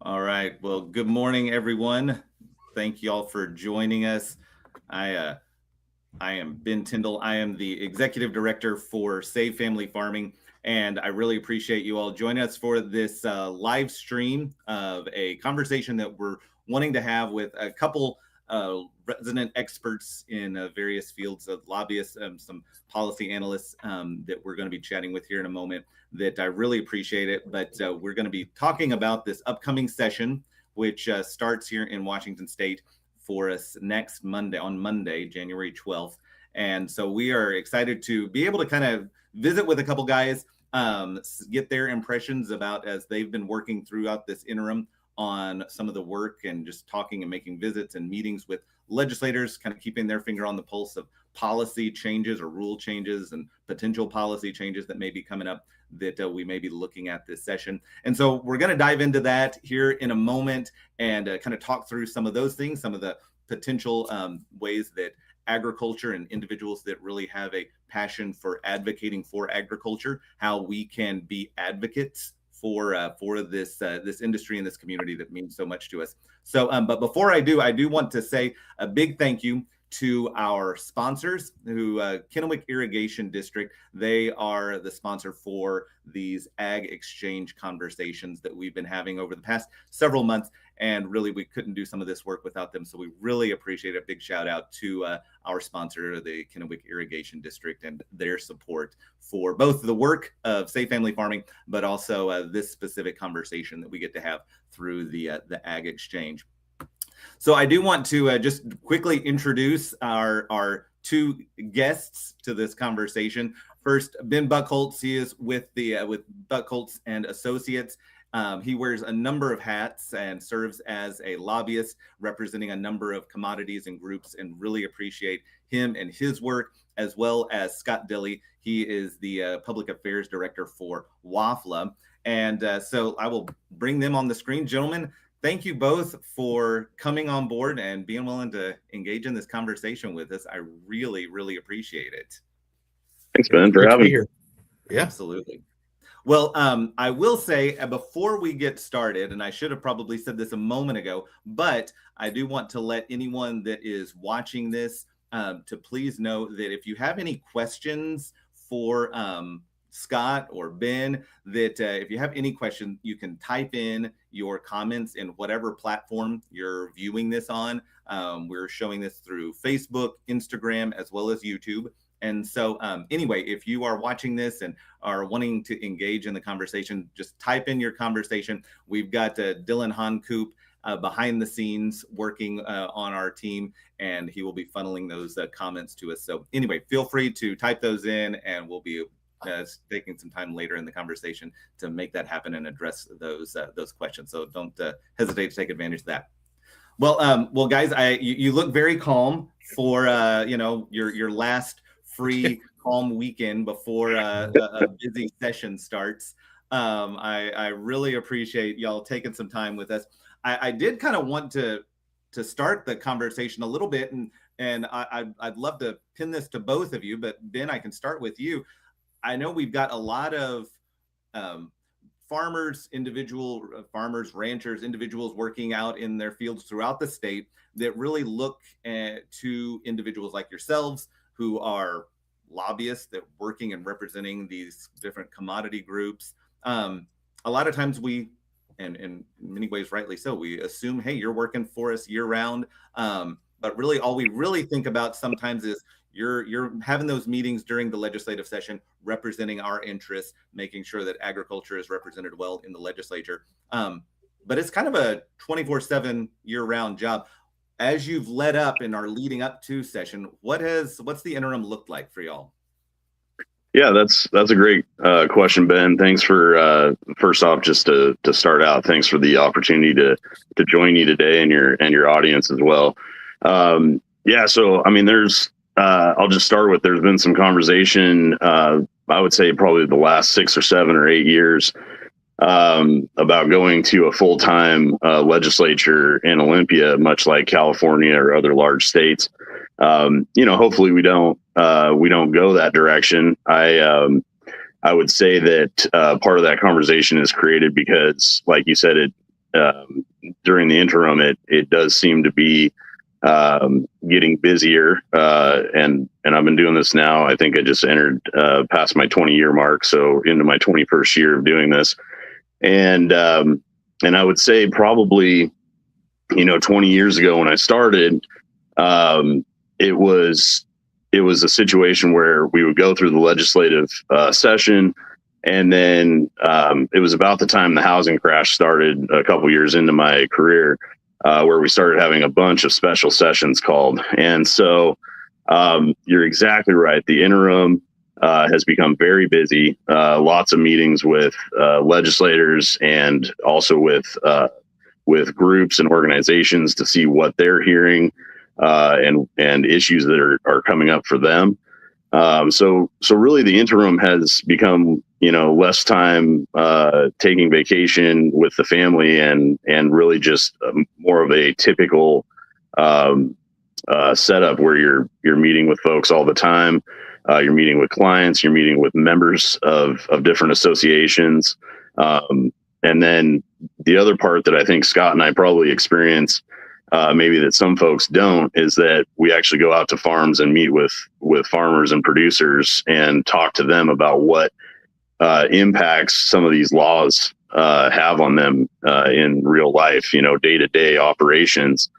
All right. Well, good morning, everyone. Thank you all for joining us. I am Ben Tyndall. I am the executive director for Save Family Farming, and I really appreciate you all joining us for this live stream of a conversation that we're wanting to have with a couple resident experts in various fields of lobbyists, some policy analysts that we're going to be chatting with here in a moment. That I really appreciate it. But we're going to be talking about this upcoming session, which starts here in Washington State for us next Monday, on Monday, January 12th. And so we are excited to be able to kind of visit with a couple guys, get their impressions about as they've been working throughout this interim on some of the work and just talking and making visits and meetings with legislators, kind of keeping their finger on the pulse of policy changes or rule changes and potential policy changes that may be coming up that we may be looking at this session. And so we're going to dive into that here in a moment and kind of talk through some of those things, some of the potential ways that agriculture and individuals that really have a passion for advocating for agriculture, how we can be advocates for this industry and this community that means so much to us. So, but before I do want to say a big thank you to our sponsors, who Kennewick Irrigation District. They are the sponsor for these ag exchange conversations that we've been having over the past several months. And really, we couldn't do some of this work without them. So we really appreciate a big shout out to our sponsor, the Kennewick Irrigation District, and their support for both the work of Save Family Farming, but also this specific conversation that we get to have through the ag exchange. So I do want to just quickly introduce our two guests to this conversation. First, Ben Buckholtz. He is with Buckholtz and Associates. He wears a number of hats and serves as a lobbyist representing a number of commodities and groups, and really appreciate him and his work, as well as Scott Dilley. He is the public affairs director for WAFLA. And so I will bring them on the screen. Gentlemen, thank you both for coming on board and being willing to engage in this conversation with us. I really, really appreciate it. Thanks, Ben, for having me here. Yeah, absolutely. Well, I will say before we get started, and I should have probably said this a moment ago, but I do want to let anyone that is watching this to please know that if you have any questions for Scott or Ben, that if you have any question, you can type in your comments in whatever platform you're viewing this on. We're showing this through Facebook, Instagram, as well as YouTube. And so anyway, if you are watching this and are wanting to engage in the conversation, just type in your conversation. We've got Dylan Honcoop behind the scenes working on our team, and he will be funneling those comments to us. So anyway, feel free to type those in, and we'll be taking some time later in the conversation to make that happen and address those questions. So don't hesitate to take advantage of that. Well, guys, you look very calm for your last free calm weekend before a busy session starts. I really appreciate y'all taking some time with us. I did kind of want to start the conversation a little bit, and I'd love to pin this to both of you, but Ben, I can start with you. I know we've got a lot of farmers, ranchers, individuals working out in their fields throughout the state that really look to individuals like yourselves who are lobbyists that are working and representing these different commodity groups. A lot of times we, and in many ways rightly so, we assume, hey, you're working for us year round. But really all we really think about sometimes is you're having those meetings during the legislative session, representing our interests, making sure that agriculture is represented well in the legislature. But it's kind of a 24/7 year-round job. As you've led up and are leading up to session, what's the interim looked like for y'all? Yeah, that's a great question, Ben. Thanks for first off, just to start out, thanks for the opportunity to join you today and your audience as well. Yeah, so I mean, I'll just start with, there's been some conversation, I would say probably the last 6 or 7 or 8 years, about going to a full-time legislature in Olympia, much like California or other large states. Hopefully we don't go that direction. I would say that part of that conversation is created because, like you said, during the interim, it does seem to be getting busier. And I've been doing this now. I think I just entered past my 20-year mark, so into my 21st year of doing this. And I would say probably, 20 years ago when I started, it was a situation where we would go through the legislative session, and then it was about the time the housing crash started a couple years into my career, where we started having a bunch of special sessions called. And so you're exactly right. The interim has become very busy. Lots of meetings with legislators, and also with groups and organizations to see what they're hearing and issues that are coming up for them. So really the interim has become, less time taking vacation with the family, and really just more of a typical setup where you're meeting with folks all the time. You're meeting with clients, you're meeting with members of different associations. And then the other part that I think Scott and I probably experience, maybe that some folks don't, is that we actually go out to farms and meet with farmers and producers and talk to them about what impacts some of these laws have on them in real life, day-to-day operations.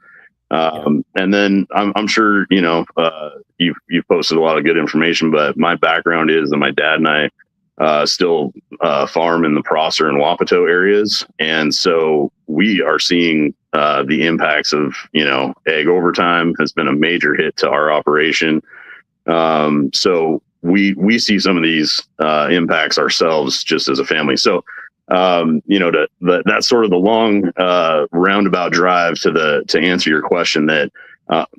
And then I'm sure, you've posted a lot of good information, but my background is that my dad and I still farm in the Prosser and Wapato areas. And so we are seeing the impacts of, egg overtime has been a major hit to our operation. So we see some of these impacts ourselves just as a family. So, that's sort of the long roundabout drive to answer your question, that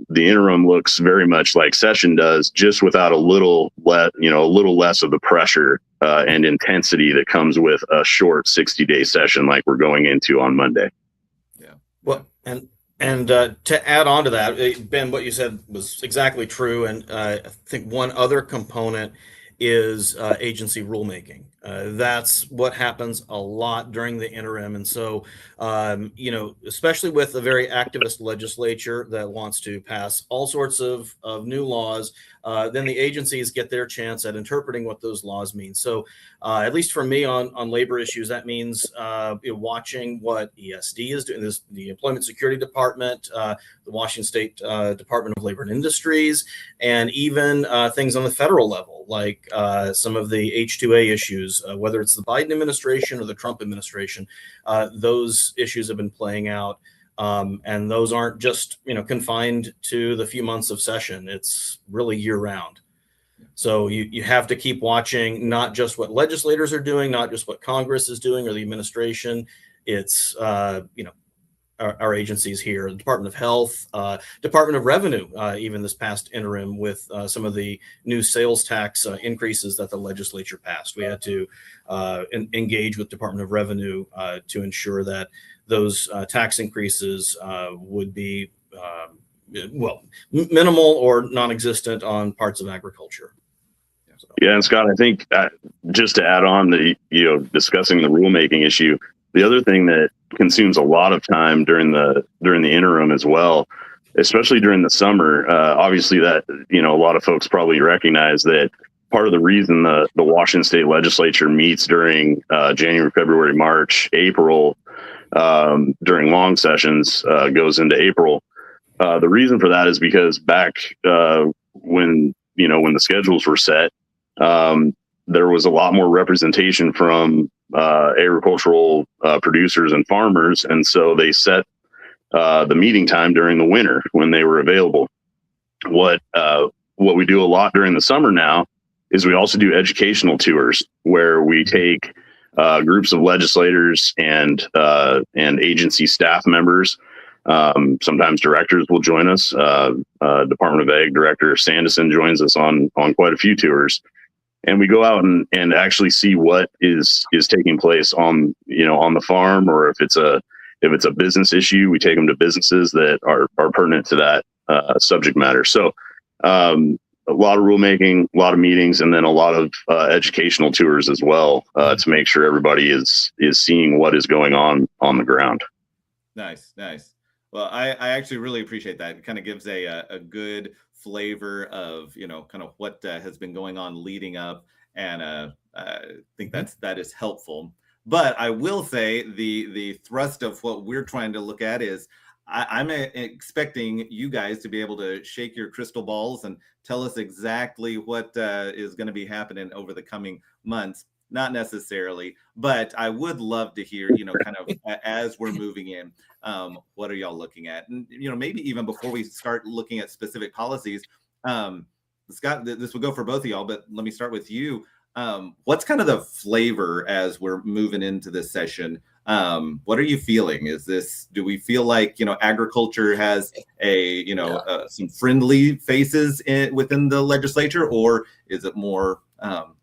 the interim looks very much like session does, just without a little less of the pressure and intensity that comes with a short 60-day session like we're going into on Monday. Yeah. Well, and to add on to that, Ben, what you said was exactly true. And I think one other component is agency rulemaking. That's what happens a lot during the interim. And so, especially with a very activist legislature that wants to pass all sorts of new laws, then the agencies get their chance at interpreting what those laws mean. So at least for me on labor issues, that means watching what ESD is doing, the Employment Security Department, the Washington State Department of Labor and Industries, and even things on the federal level, like some of the H-2A issues, whether it's the Biden administration or the Trump administration. Those issues have been playing out. And those aren't just, confined to the few months of session. It's really year round. So you have to keep watching not just what legislators are doing, not just what Congress is doing or the administration. It's, our agencies here, the Department of Health, Department of Revenue, even this past interim with some of the new sales tax increases that the legislature passed. We had to engage with Department of Revenue to ensure that those tax increases would be, minimal or non-existent on parts of agriculture. Yeah, and Scott, I think just to add on discussing the rulemaking issue, the other thing that consumes a lot of time during the interim as well, especially during the summer, obviously that, a lot of folks probably recognize that part of the reason the Washington State Legislature meets during January, February, March, April, during long sessions, goes into April. The reason for that is because back when the schedules were set, there was a lot more representation from agricultural producers and farmers, and so they set the meeting time during the winter when they were available. What we do a lot during the summer now is we also do educational tours where we take groups of legislators and agency staff members. Sometimes directors will join us. Department of Ag Director Sanderson joins us on quite a few tours, and we go out and actually see what is taking place on the farm, or if it's a business issue, we take them to businesses that are pertinent to that subject matter. So a lot of rulemaking, a lot of meetings, and then a lot of educational tours as well to make sure everybody is seeing what is going on the ground. Nice, nice. Well, I actually really appreciate that. It kind of gives a good flavor of, kind of what has been going on leading up, and I think Mhm. that is helpful. But I will say the thrust of what we're trying to look at is I'm expecting you guys to be able to shake your crystal balls and tell us exactly what is going to be happening over the coming months. Not necessarily, but I would love to hear, kind of as we're moving in, what are y'all looking at? And maybe even before we start looking at specific policies, um, Scott, this would go for both of y'all, but let me start with you. What's kind of the flavor as we're moving into this session? What are you feeling? Do we feel like agriculture has some friendly faces within the legislature, or is it more?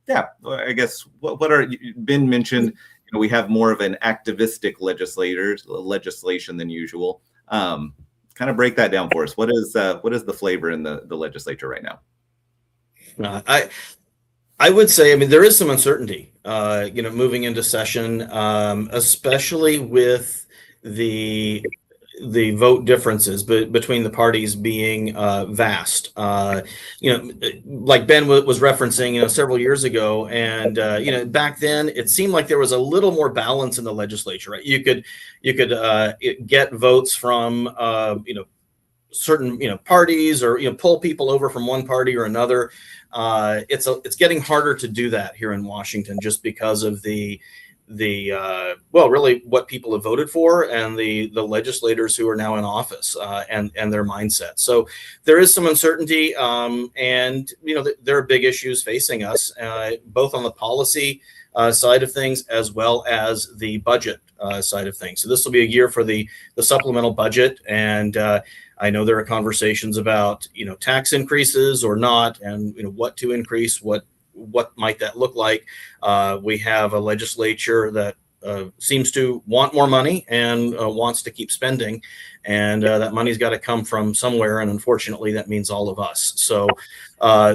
Yeah, I guess what are Ben mentioned? We have more of an activistic legislation than usual. Kind of break that down for us. What is the flavor in the legislature right now? I would say, I mean, there is some uncertainty, moving into session, especially with the vote differences between the parties being vast. Like Ben was referencing, several years ago, and back then it seemed like there was a little more balance in the legislature, right? You could get votes from certain parties, or pull people over from one party or another. It's getting harder to do that here in Washington, just because of the really what people have voted for, and the legislators who are now in office, and their mindset. So there is some uncertainty, and there are big issues facing us, both on the policy side of things, as well as the budget side of things. So this will be a year for the supplemental budget, and I know there are conversations about tax increases or not, and what to increase, what might that look like. We have a legislature that seems to want more money and wants to keep spending, and that money's got to come from somewhere, and unfortunately that means all of us. So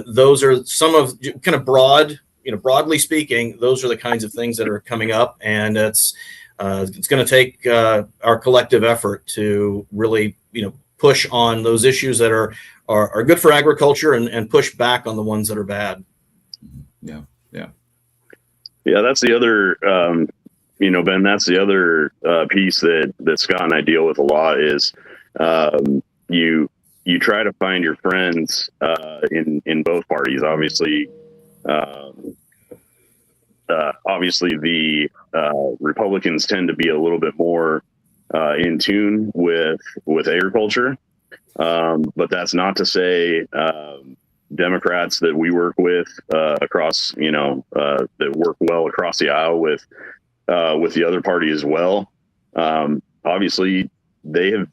those are some of kind of broadly speaking, those are the kinds of things that are coming up, and it's going to take our collective effort to really push on those issues that are good for agriculture, and push back on the ones that are bad. Yeah. That's the other, Ben, that's the other piece that Scott and I deal with a lot is you try to find your friends in both parties. Obviously, the Republicans tend to be a little bit more in tune with agriculture, but that's not to say Democrats that we work with across, that work well across the aisle with the other party as well. Obviously, they have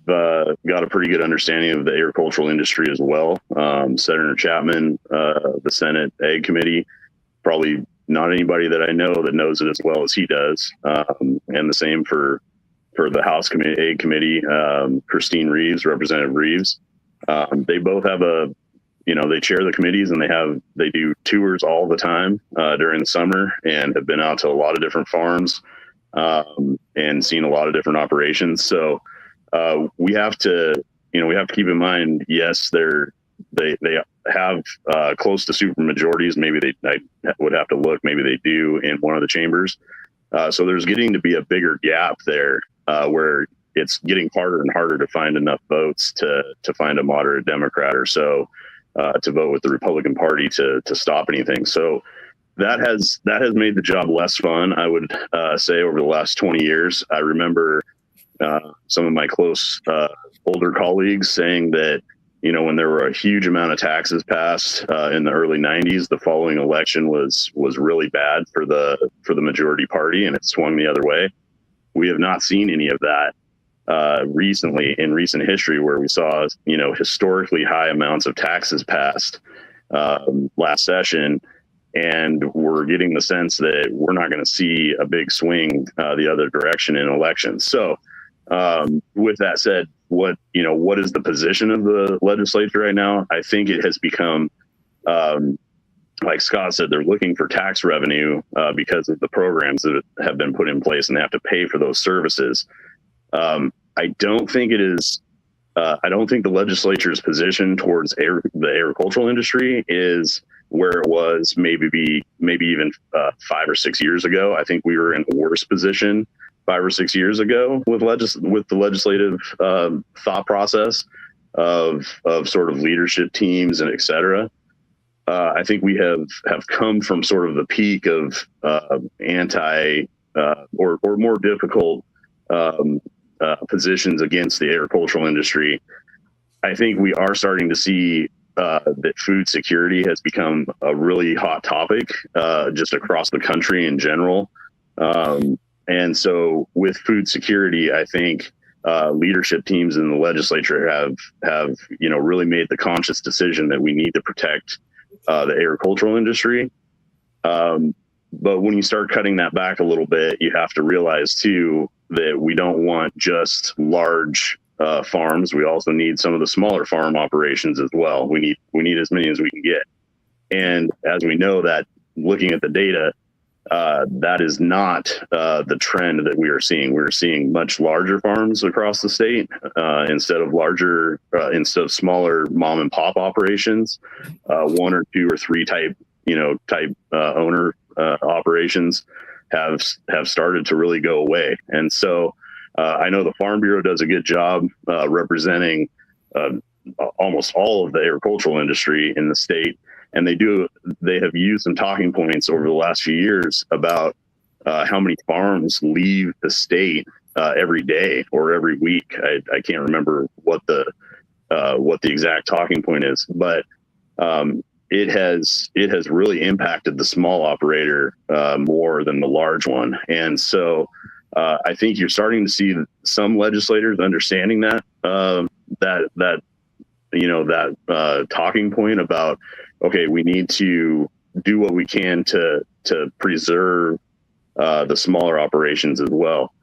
got a pretty good understanding of the agricultural industry as well. Senator Chapman, the Senate Ag Committee, probably not anybody that I know that knows it as well as he does, and the same for the House Ag Committee, Christine Reeves, Representative Reeves. They both have they chair the committees, and they do tours all the time during the summer, and have been out to a lot of different farms and seen a lot of different operations. So we have to keep in mind, yes, they have close to super majorities. Maybe I would have to look. Maybe they do in one of the chambers. So there's getting to be a bigger gap there where it's getting harder and harder to find enough votes to find a moderate Democrat or so to vote with the Republican Party to stop anything. So that has made the job less fun, I would say, over the last 20 years. I remember some of my close older colleagues saying that, when there were a huge amount of taxes passed in the early 90s, the following election was really bad for the majority party, and it swung the other way. We have not seen any of that recently in recent history, where we saw, historically high amounts of taxes passed last session. And we're getting the sense that we're not going to see a big swing the other direction in elections. So with that said, what is the position of the legislature right now? I think it has become, like Scott said, they're looking for tax revenue because of the programs that have been put in place, and they have to pay for those services. I don't think it is. I don't think the legislature's position towards the agricultural industry is where it was maybe even 5 or 6 years ago. I think we were in a worse position 5 or 6 years ago with the legislative thought process of sort of leadership teams and et cetera. I think we have come from sort of the peak of anti or more difficult positions against the agricultural industry. I think we are starting to see that food security has become a really hot topic just across the country in general. And so with food security, I think leadership teams in the legislature have really made the conscious decision that we need to protect the agricultural industry. But when you start cutting that back a little bit, you have to realize too that we don't want just large farms. We also need some of the smaller farm operations as well. We need as many as we can get. And as we know, that looking at the data, that is not the trend that we are seeing. We're seeing much larger farms across the state instead of smaller mom and pop operations, 1 or 2 or 3 type owner operations have started to really go away. And so I know the Farm Bureau does a good job representing almost all of the agricultural industry in the state. And they have used some talking points over the last few years about how many farms leave the state every day or every week. I can't remember what the exact talking point is, but it has really impacted the small operator more than the large one. And so I think you're starting to see some legislators understanding that talking point about, okay, we need to do what we can to preserve the smaller operations as well.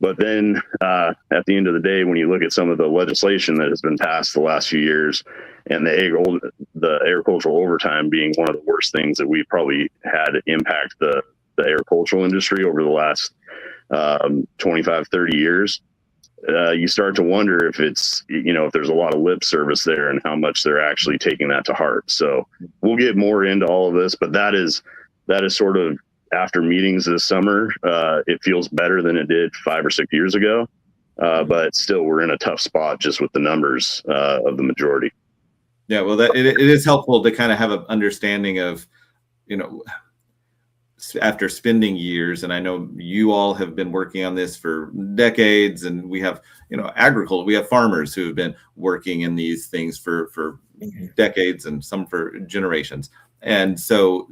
But then at the end of the day, when you look at some of the legislation that has been passed the last few years, and the agricultural overtime being one of the worst things that we've probably had impact the agricultural industry over the last 25, 30 years, you start to wonder if it's, if there's a lot of lip service there and how much they're actually taking that to heart. So we'll get more into all of this, but that is sort of, after meetings this summer, it feels better than it did 5 or 6 years ago. But still, we're in a tough spot just with the numbers of the majority. Yeah, well, it is helpful to kind of have an understanding of, after spending years, and I know you all have been working on this for decades, and we have, agriculture, we have farmers who have been working in these things for decades and some for generations. And so,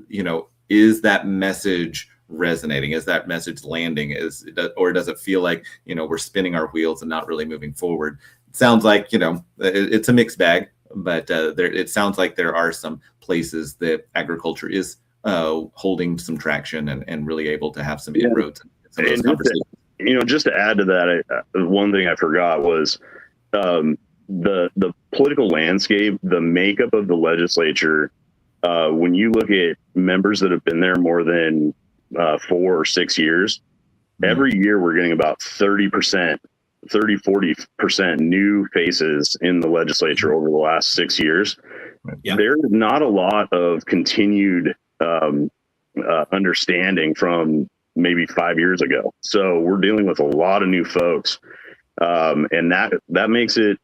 is that message resonating? Is that message landing? Or does it feel like, we're spinning our wheels and not really moving forward? It sounds like, it's a mixed bag, but it sounds like there are some places that agriculture is holding some traction and really able to have some inroads in some of those conversations. Just to add to that, one thing I forgot was the political landscape, the makeup of the legislature. When you look at members that have been there more than 4 or 6 years, every year we're getting about 30%, 40% new faces in the legislature over the last 6 years. Yeah. There's not a lot of continued understanding from maybe 5 years ago. So we're dealing with a lot of new folks, and that makes it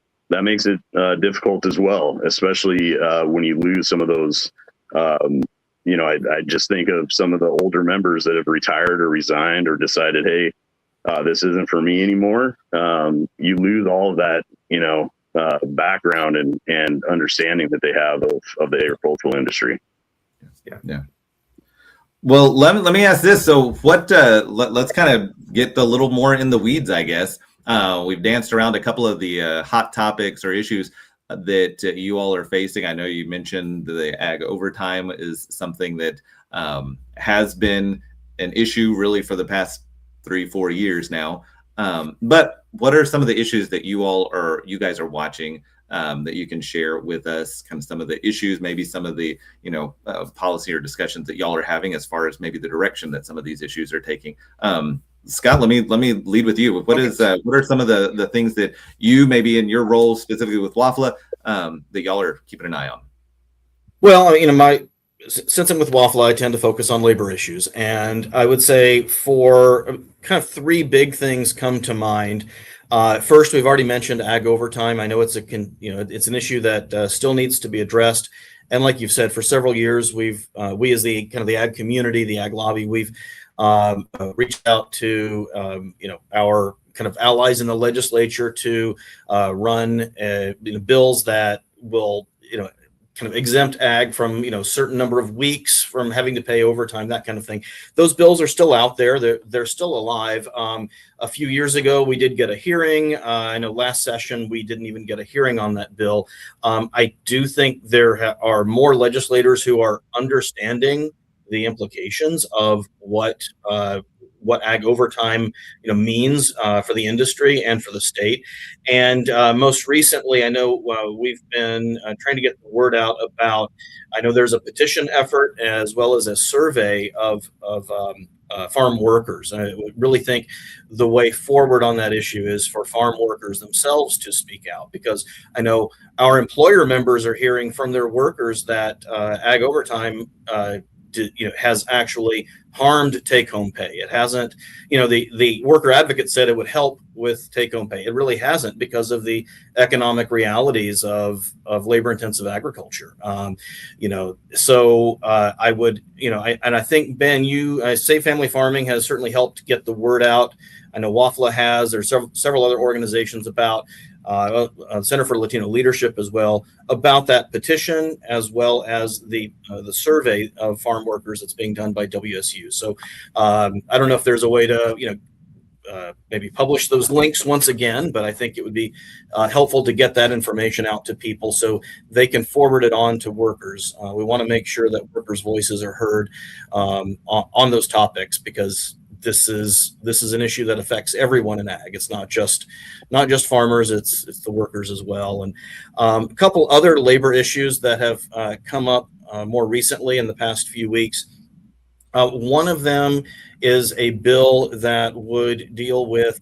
difficult as well, especially when you lose some of those. I just think of some of the older members that have retired or resigned or decided, hey, this isn't for me anymore. You lose all of that, background and understanding that they have of the agricultural industry. Yeah. Well, let me ask this. So what, let's kind of get a little more in the weeds, I guess. We've danced around a couple of the hot topics or issues that you all are facing. I know you mentioned the ag overtime is something that has been an issue really for the past 3-4 years now. But what are some of the issues that you guys are watching that you can share with us, kind of some of the issues, maybe some of the, policy or discussions that y'all are having as far as maybe the direction that some of these issues are taking? Scott, let me lead with you. What are some of the things that you maybe in your role specifically with WAFLA that y'all are keeping an eye on? Well, since I'm with WAFLA, I tend to focus on labor issues, and I would say for kind of three big things come to mind. First, we've already mentioned ag overtime. I know it's it's an issue that still needs to be addressed. And like you've said, for several years, we as the kind of the ag community, the ag lobby, we've reached out to our kind of allies in the legislature to run bills that will kind of exempt ag from certain number of weeks from having to pay overtime, that kind of thing. Those bills are still out there. They're still alive. A few years ago, we did get a hearing. I know last session we didn't even get a hearing on that bill. I do think there are more legislators who are understanding the implications of what ag overtime means for the industry and for the state. And most recently, I know we've been trying to get the word out about. I know there's a petition effort as well as a survey of farm workers. I really think the way forward on that issue is for farm workers themselves to speak out, because I know our employer members are hearing from their workers that ag overtime has actually harmed take-home pay. It hasn't, the worker advocate said it would help with take-home pay. It really hasn't, because of the economic realities of labor-intensive agriculture. So I would, and I think, Ben, Safe Family Farming has certainly helped get the word out. I know WAFLA has. There's several other organizations about Center for Latino Leadership as well, about that petition, as well as the survey of farm workers that's being done by WSU. So I don't know if there's a way to maybe publish those links once again, but I think it would be helpful to get that information out to people so they can forward it on to workers. We want to make sure that workers' voices are heard on those topics, because this is an issue that affects everyone in ag. It's not just farmers, it's the workers as well. And a couple other labor issues that have come up more recently in the past few weeks. One of them is a bill that would deal with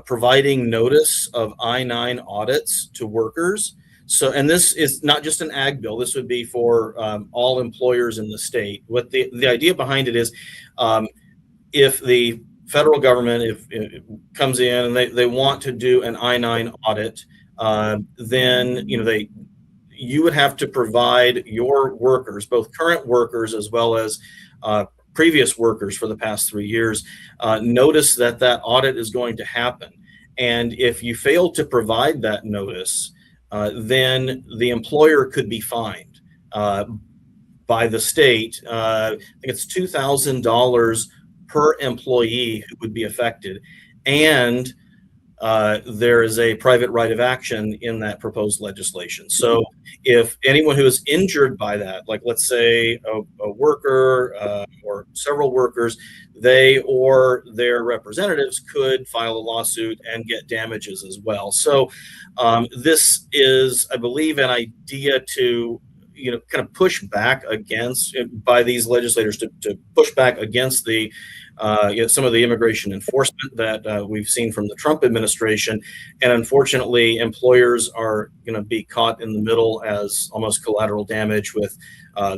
providing notice of I-9 audits to workers. So, and this is not just an ag bill. This would be for all employers in the state. What the idea behind it is, if the federal government if it comes in and they want to do an I-9 audit, then you would have to provide your workers, both current workers as well as previous workers for the past 3 years, notice that audit is going to happen. And if you fail to provide that notice, then the employer could be fined by the state. I think it's $2,000 per employee who would be affected. And there is a private right of action in that proposed legislation. So if anyone who is injured by that, like let's say a worker or several workers, they or their representatives could file a lawsuit and get damages as well. So this is, I believe, an idea to kind of push back against, by these legislators, to push back against the some of the immigration enforcement that we've seen from the Trump administration. And unfortunately, employers are going to be caught in the middle as almost collateral damage with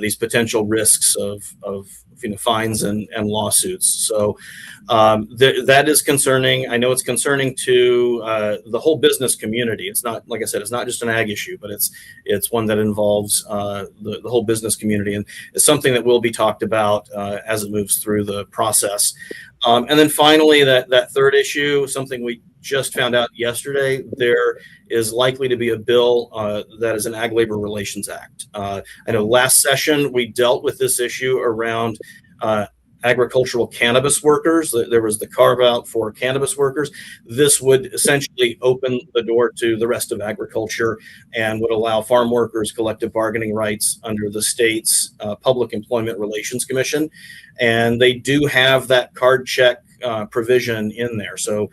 these potential risks of fines and lawsuits. So that is concerning. I know it's concerning to the whole business community. It's not, like I said, it's not just an ag issue, but it's one that involves the whole business community, and it's something that will be talked about as it moves through the process. And then finally, that third issue, something we just found out yesterday, there is likely to be a bill that is an Ag Labor Relations Act. I know last session we dealt with this issue around agricultural cannabis workers. There was the carve out for cannabis workers. This would essentially open the door to the rest of agriculture and would allow farm workers collective bargaining rights under the state's Public Employment Relations Commission. And they do have that card check provision in there. So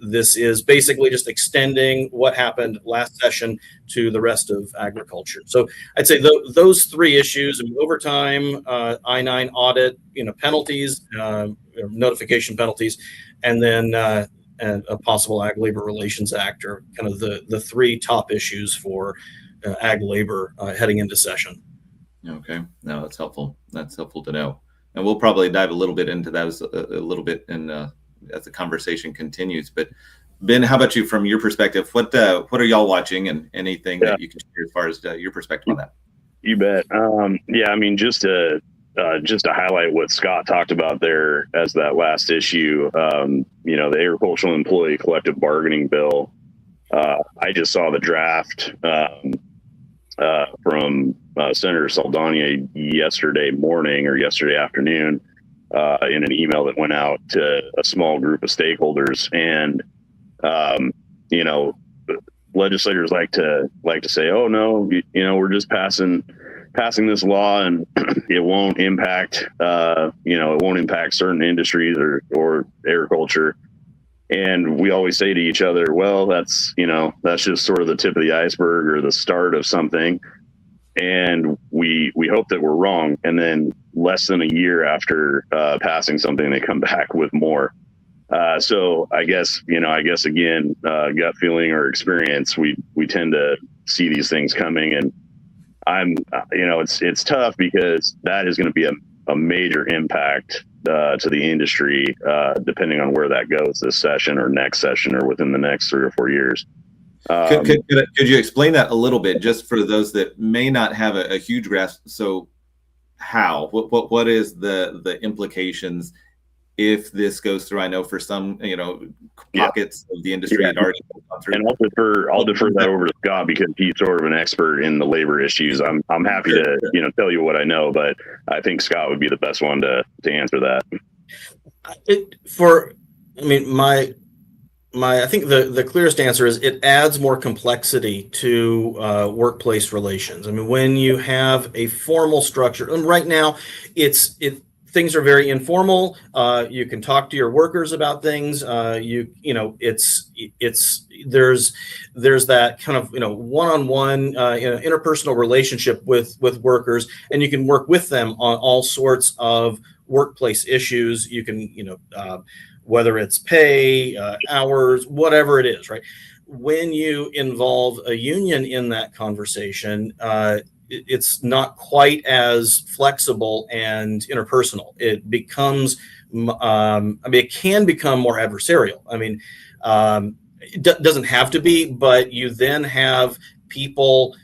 This is basically just extending what happened last session to the rest of agriculture. So I'd say those three issues: overtime, I-9 audit, penalties, notification penalties, and then and a possible Ag Labor Relations Act are kind of the three top issues for ag labor heading into session. Okay, no, that's helpful. That's helpful to know, and we'll probably dive a little bit into that a little bit in as the conversation continues. But Ben, how about you from your perspective? What are y'all watching, and anything that you can share as far as your perspective on that? You bet. Yeah, I mean, just to highlight what Scott talked about there as that last issue, the Agricultural Employee Collective Bargaining Bill. I just saw the draft from Senator Saldana yesterday morning or yesterday afternoon in an email that went out to a small group of stakeholders. And, legislators like to say, oh, no, we're just passing this law and it won't impact, it won't impact certain industries or agriculture. And we always say to each other, well, that's just sort of the tip of the iceberg or the start of something. And we hope that we're wrong. And then less than a year after passing something, they come back with more. So I guess again, gut feeling or experience, we tend to see these things coming. And it's tough because that is going to be a major impact to the industry, depending on where that goes this session or next session or within the next 3 or 4 years. Could you explain that a little bit, just for those that may not have a huge grasp? So how, what is the implications if this goes through? I know for some, pockets of the industry had already gone through. And I'll defer that over to Scott because he's sort of an expert in the labor issues. I'm happy to, tell you what I know, but I think Scott would be the best one to answer that. I think the clearest answer is it adds more complexity to workplace relations. I mean, when you have a formal structure, and right now things are very informal. You can talk to your workers about things. There's that kind of one-on-one interpersonal relationship with workers, and you can work with them on all sorts of workplace issues. You can whether it's pay, hours, whatever it is, right? When you involve a union in that conversation, it's not quite as flexible and interpersonal. It becomes, it can become more adversarial. It doesn't have to be, but you then have people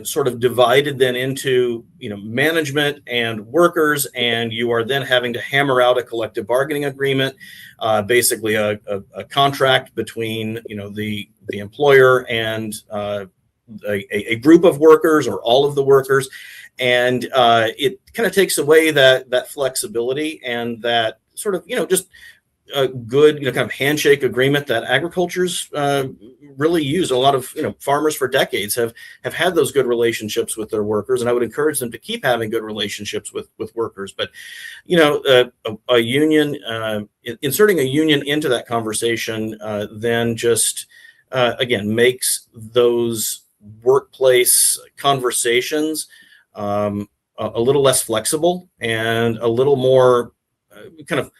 sort of divided then into, management and workers, and you are then having to hammer out a collective bargaining agreement, basically a contract between, the employer and a group of workers or all of the workers. And it kind of takes away that flexibility and that sort of, just a good, kind of handshake agreement that agriculture's really use. A lot of, farmers for decades have had those good relationships with their workers, and I would encourage them to keep having good relationships with workers. But, a union, inserting a union into that conversation then just, again, makes those workplace conversations a little less flexible and a little more kind of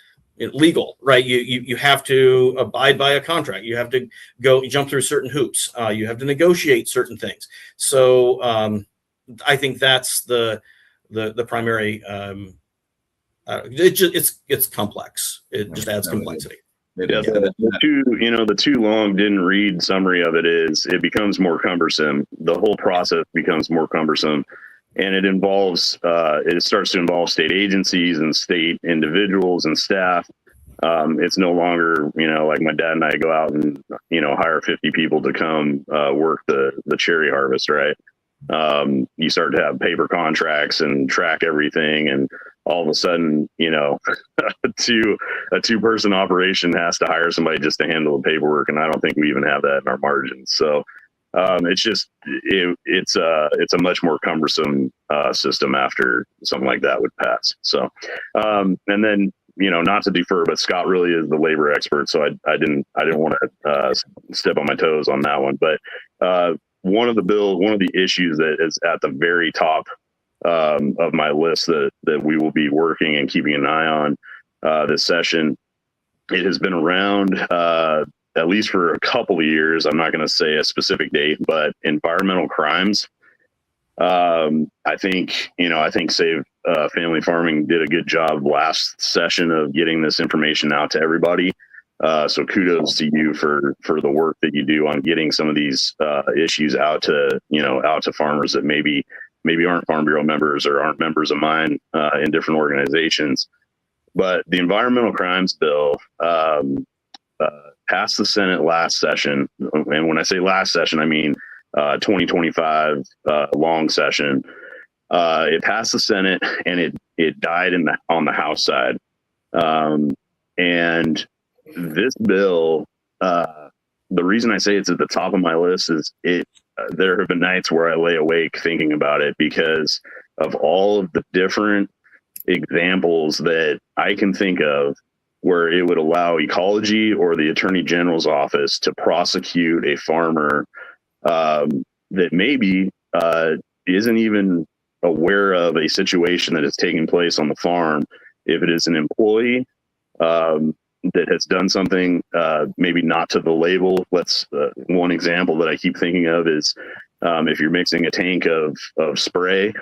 legal, right? You have to abide by a contract. You have to jump through certain hoops. You have to negotiate certain things. So I think that's the primary. It's complex. It just adds complexity. Yeah, the too long didn't read summary of it is it becomes more cumbersome. The whole process becomes more cumbersome, and it starts to involve state agencies and state individuals and staff. It's no longer, like my dad and I go out and, hire 50 people to come work the cherry harvest, right? You start to have paper contracts and track everything, and all of a sudden, a two-person operation has to hire somebody just to handle the paperwork, and I don't think we even have that in our margins. So it's a much more cumbersome system after something like that would pass. So and then not to defer, but Scott really is the labor expert, so I didn't want to step on my toes on that one. But one of the issues that is at the very top of my list that we will be working and keeping an eye on this session. It has been around at least for a couple of years. I'm not going to say a specific date, but environmental crimes. I think Save Family Farming did a good job last session of getting this information out to everybody. So kudos to you for the work that you do on getting some of these issues out to farmers that maybe aren't Farm Bureau members or aren't members of mine in different organizations. But the environmental crimes bill passed the Senate last session. And when I say last session, I mean 2025 long session. It passed the Senate and it died on the House side. And this bill, the reason I say it's at the top of my list is there have been nights where I lay awake thinking about it because of all of the different examples that I can think of where it would allow ecology or the Attorney General's office to prosecute a farmer that maybe isn't even aware of a situation that is taking place on the farm. If it is an employee that has done something maybe not to the label. One example that I keep thinking of is if you're mixing a tank of spray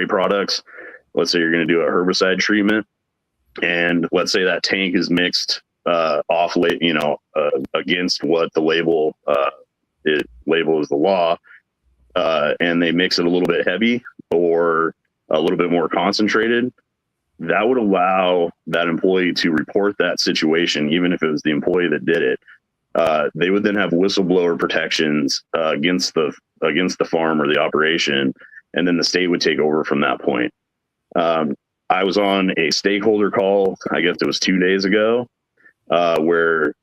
products, let's say you're going to do a herbicide treatment, and let's say that tank is mixed against what the label is the law, and they mix it a little bit heavy or a little bit more concentrated. That would allow that employee to report that situation, even if it was the employee that did it. They would then have whistleblower protections against the farm or the operation, and then the state would take over from that point. I was on a stakeholder call, I guess it was 2 days ago, where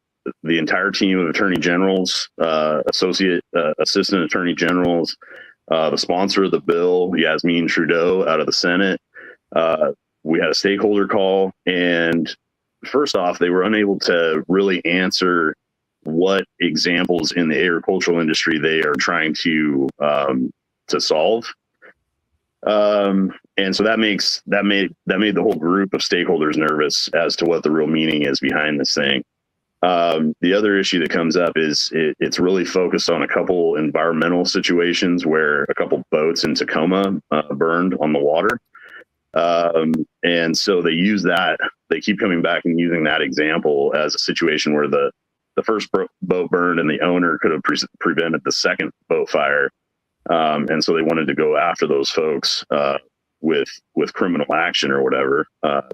the entire team of attorney generals, assistant attorney generals, the sponsor of the bill, Yasmin Trudeau out of the Senate, we had a stakeholder call, and first off, they were unable to really answer what examples in the agricultural industry they are trying to solve. And so that made the whole group of stakeholders nervous as to what the real meaning is behind this thing. The other issue that comes up is it's really focused on a couple environmental situations where a couple boats in Tacoma burned on the water. And so they keep coming back and using that example as a situation where the first boat burned and the owner could have prevented the second boat fire. And so they wanted to go after those folks with criminal action or whatever.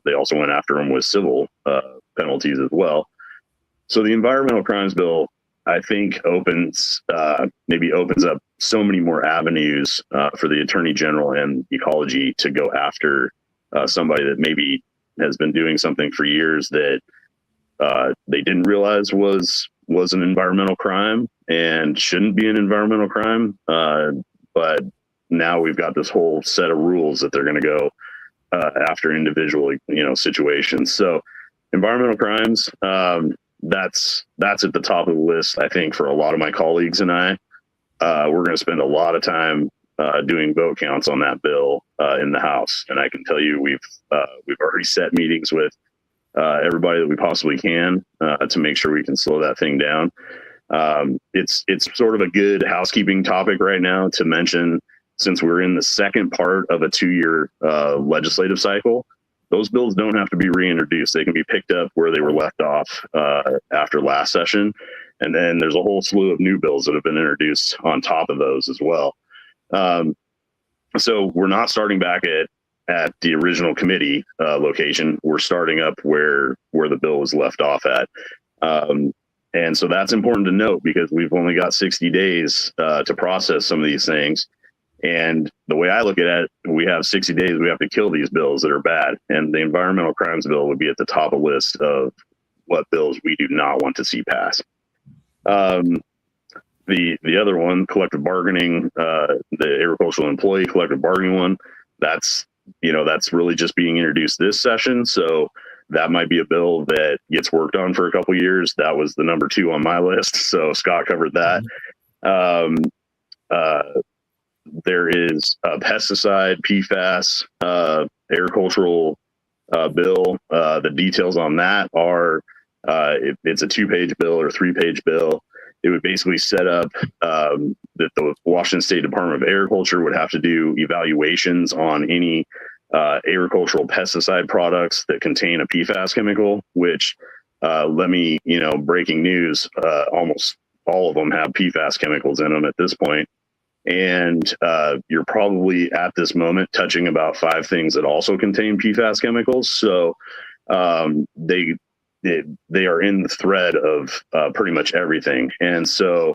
They also went after them with civil penalties as well. So the environmental crimes bill, I think, opens up so many more avenues for the Attorney General and ecology to go after somebody that maybe has been doing something for years that they didn't realize was an environmental crime and shouldn't be an environmental crime. But now we've got this whole set of rules that they're going to go after individual, situations. So environmental crimes, that's at the top of the list, I think, for a lot of my colleagues and I. We're going to spend a lot of time doing vote counts on that bill in the House, and I can tell you we've already set meetings with everybody that we possibly can to make sure we can slow that thing down. It's sort of a good housekeeping topic right now to mention, since we're in the second part of a 2-year legislative cycle. Those bills don't have to be reintroduced. They can be picked up where they were left off after last session. And then there's a whole slew of new bills that have been introduced on top of those as well. So we're not starting back at the original committee location. We're starting up where the bill was left off at. And so that's important to note because we've only got 60 days to process some of these things. And the way I look at it, we have 60 days, we have to kill these bills that are bad. And the environmental crimes bill would be at the top of the list of what bills we do not want to see pass. The other one, collective bargaining, the agricultural employee collective bargaining one, that's that's really just being introduced this session. So that might be a bill that gets worked on for a couple of years. That was the number 2 on my list. So Scott covered that. There is a pesticide, PFAS, agricultural bill. The details on that are it's a 2-page bill or 3-page bill. It would basically set up that the Washington State Department of Agriculture would have to do evaluations on any agricultural pesticide products that contain a PFAS chemical, which breaking news, almost all of them have PFAS chemicals in them at this point. And you're probably at this moment touching about 5 things that also contain PFAS chemicals. So they are in the thread of pretty much everything. And so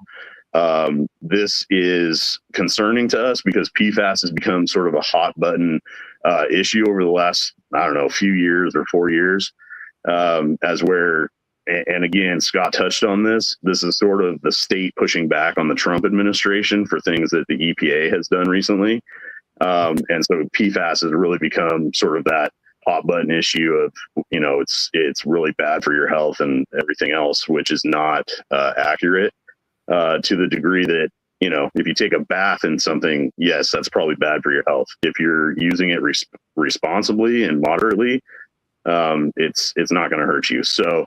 this is concerning to us because PFAS has become sort of a hot button issue over the last, few years or 4 years, and again, Scott touched on this. This is sort of the state pushing back on the Trump administration for things that the EPA has done recently. And so PFAS has really become sort of that hot button issue of, it's really bad for your health and everything else, which is not accurate to the degree that, if you take a bath in something, yes, that's probably bad for your health. If you're using it responsibly and moderately, it's not going to hurt you. So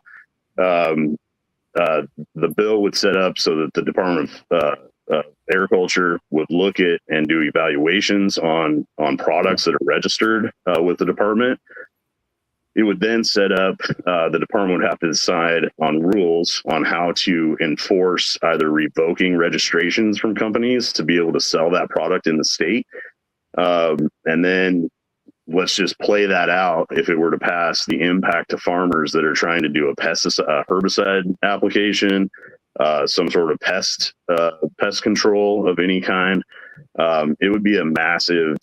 the bill would set up so that the Department of Agriculture would look at and do evaluations on products that are registered with the department. It would then set up, the department would have to decide on rules on how to enforce either revoking registrations from companies to be able to sell that product in the state. And then let's just play that out. If it were to pass, the impact to farmers that are trying to do a herbicide application, some sort of pest control of any kind, it would be a massive,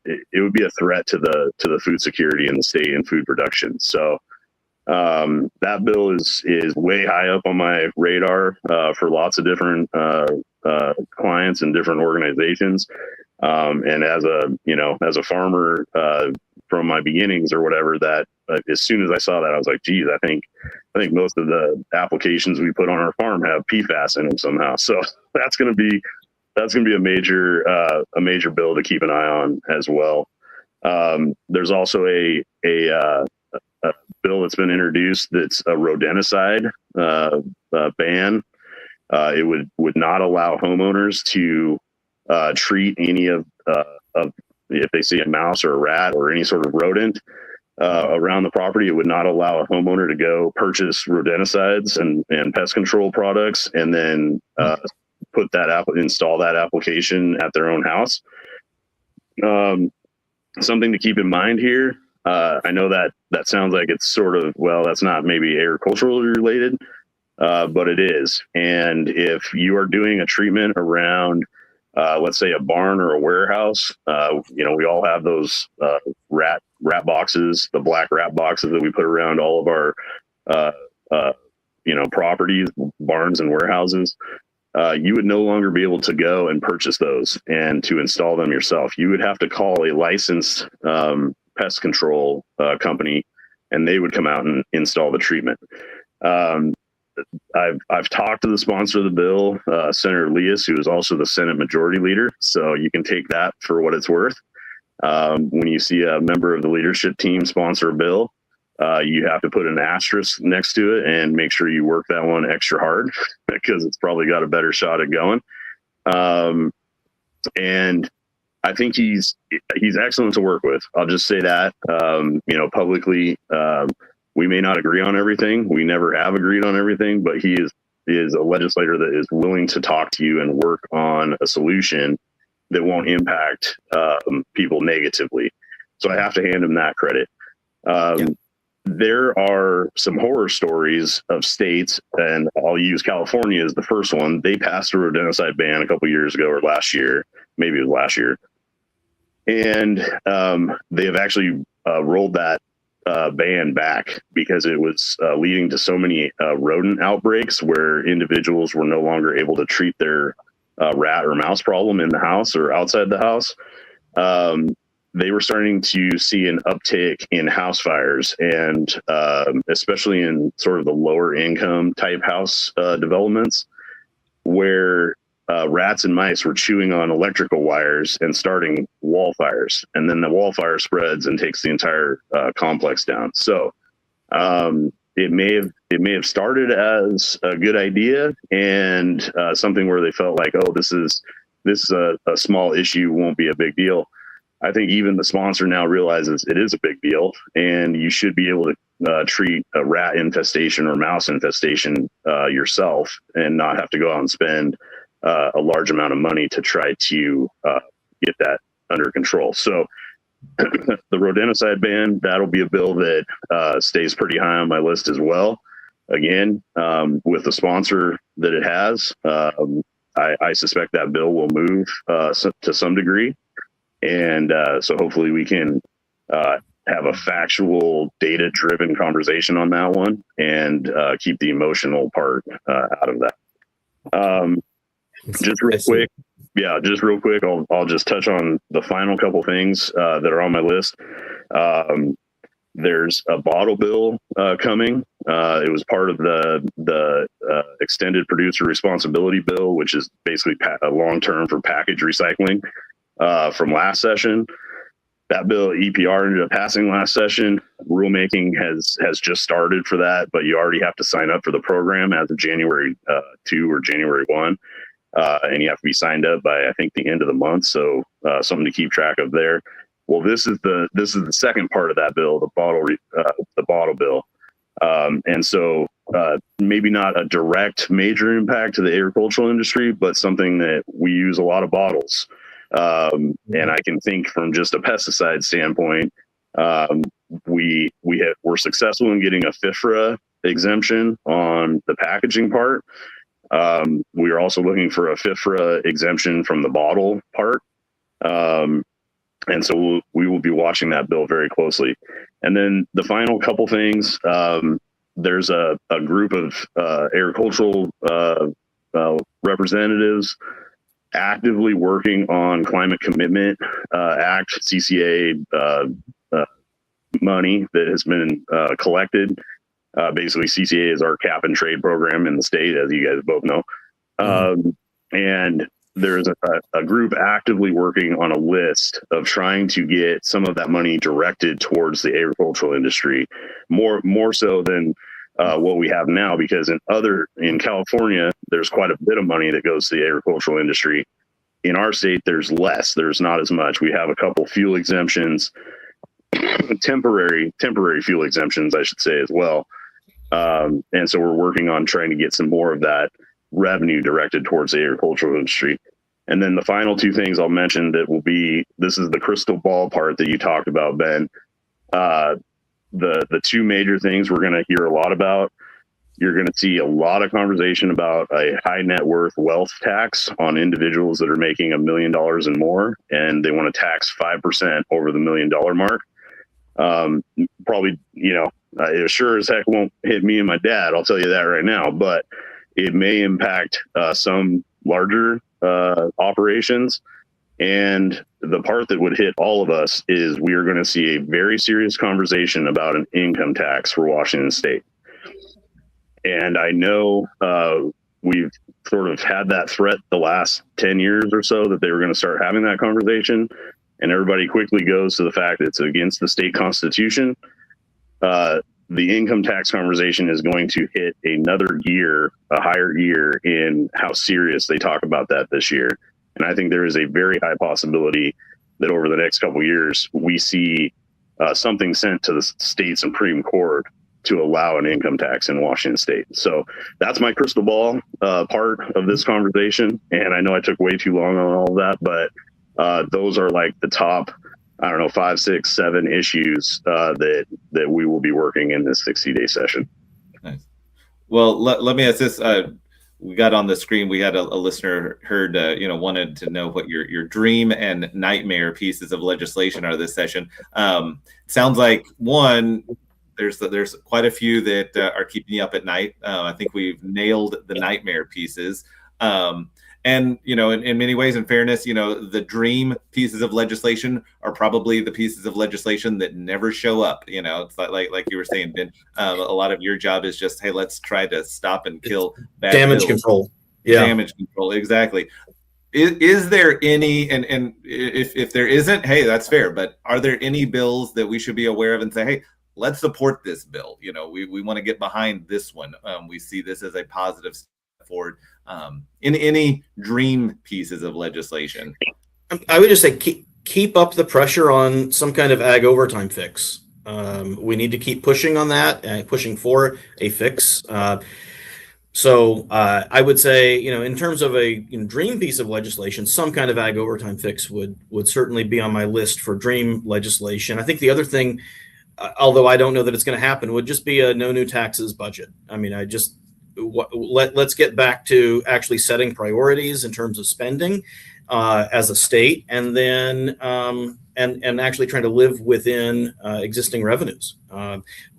it would be a threat to the food security in the state and food production. So that bill is way high up on my radar for lots of different clients and different organizations. And as a farmer from my beginnings or whatever, that as soon as I saw that, I was like, geez, I think most of the applications we put on our farm have PFAS in them somehow. So that's going to be a major bill to keep an eye on as well. There's also a bill that's been introduced that's a rodenticide ban. It would not allow homeowners to treat any of if they see a mouse or a rat or any sort of rodent around the property. It would not allow a homeowner to go purchase rodenticides and pest control products and then install that application at their own house. Something to keep in mind here. I know that sounds like it's sort of, well, that's not maybe agriculturally related, but it is. And if you are doing a treatment around let's say a barn or a warehouse, we all have those rat boxes, the black rat boxes that we put around all of our, properties, barns and warehouses. You would no longer be able to go and purchase those and to install them yourself. You would have to call a licensed pest control company, and they would come out and install the treatment. I've talked to the sponsor of the bill, Senator Leas, who is also the Senate Majority Leader. So you can take that for what it's worth. When you see a member of the leadership team sponsor a bill, you have to put an asterisk next to it and make sure you work that one extra hard because it's probably got a better shot at going. And I think he's excellent to work with. I'll just say that, publicly, we may not agree on everything. We never have agreed on everything, but he is a legislator that is willing to talk to you and work on a solution that won't impact people negatively. So I have to hand him that credit. There are some horror stories of states, and I'll use California as the first one. They passed a rodenticide ban a couple years ago or last year, maybe it was last year. And they have actually rolled that ban back because it was leading to so many rodent outbreaks where individuals were no longer able to treat their rat or mouse problem in the house or outside the house. they were starting to see an uptick in house fires, and especially in sort of the lower income type house developments, where rats and mice were chewing on electrical wires and starting wall fires, and then the wall fire spreads and takes the entire complex down. So it may have started as a good idea and something where they felt like, oh, this is a small issue, won't be a big deal. I think even the sponsor now realizes it is a big deal, and you should be able to treat a rat infestation or mouse infestation yourself and not have to go out and spend a large amount of money to try to get that under control. So the rodenticide ban, that'll be a bill that stays pretty high on my list as well. Again, with the sponsor that it has, I suspect that bill will move to some degree. And so hopefully we can have a factual, data-driven conversation on that one and keep the emotional part out of that. Just real quick, I'll just touch on the final couple things that are on my list. There's a bottle bill coming. It was part of the extended producer responsibility bill, which is basically a long-term for package recycling from last session. That bill, EPR, ended up passing last session. Rulemaking has just started for that, but you already have to sign up for the program as of January 2 or January 1. And you have to be signed up by, I think, the end of the month. So something to keep track of there. Well, this is the second part of that bill, the bottle bill. And so maybe not a direct major impact to the agricultural industry, but something that we use a lot of bottles. And I can think from just a pesticide standpoint, we're successful in getting a FIFRA exemption on the packaging part. We are also looking for a FIFRA exemption from the bottle part. And so we will be watching that bill very closely. And then the final couple things, there's a group of agricultural representatives actively working on Climate Commitment Act, CCA money that has been collected. Basically, CCA is our cap and trade program in the state, as you guys both know. And there's a group actively working on a list of trying to get some of that money directed towards the agricultural industry, more so than what we have now, because in California, there's quite a bit of money that goes to the agricultural industry. In our state, there's less. There's not as much. We have a couple fuel exemptions, temporary fuel exemptions, I should say, as well. And so we're working on trying to get some more of that revenue directed towards the agricultural industry. And then the final two things I'll mention that will be, this is the crystal ball part that you talked about, Ben. The two major things we're going to hear a lot about, you're going to see a lot of conversation about a high net worth wealth tax on individuals that are making $1 million and more, and they want to tax 5% over the $1 million mark. Probably, it sure as heck won't hit me and my dad, I'll tell you that right now, but it may impact some larger operations. And the part that would hit all of us is we are going to see a very serious conversation about an income tax for Washington State. And I know we've sort of had that threat the last 10 years or so that they were going to start having that conversation. And everybody quickly goes to the fact that it's against the state constitution. The income tax conversation is going to hit another gear, a higher gear in how serious they talk about that this year. And I think there is a very high possibility that over the next couple of years, we see something sent to the state Supreme Court to allow an income tax in Washington State. So that's my crystal ball part of this conversation. And I know I took way too long on all of that, but those are like the top, 5, 6, 7 issues that we will be working in this 60-day session. Nice. Well, let me ask this. We got on the screen, we had a listener wanted to know what your dream and nightmare pieces of legislation are this session. Sounds like one, there's quite a few that are keeping you up at night. I think we've nailed the nightmare pieces. And And, in many ways, in fairness, the dream pieces of legislation are probably the pieces of legislation that never show up. It's like you were saying, Ben, a lot of your job is just, hey, let's try to stop and kill bad damage bills. control. Yeah. Damage control. Exactly. Is there any, and if there isn't, hey, that's fair. But are there any bills that we should be aware of and say, hey, let's support this bill? We want to get behind this one. We see this as a positive step forward. In any dream pieces of legislation? I would just say keep up the pressure on some kind of ag overtime fix. We need to keep pushing on that and pushing for a fix. So I would say, in terms of a dream piece of legislation, some kind of ag overtime fix would certainly be on my list for dream legislation. I think the other thing, although I don't know that it's going to happen, would just be a no new taxes budget. I mean, let's get back to actually setting priorities in terms of spending as a state, and then and actually trying to live within existing revenues.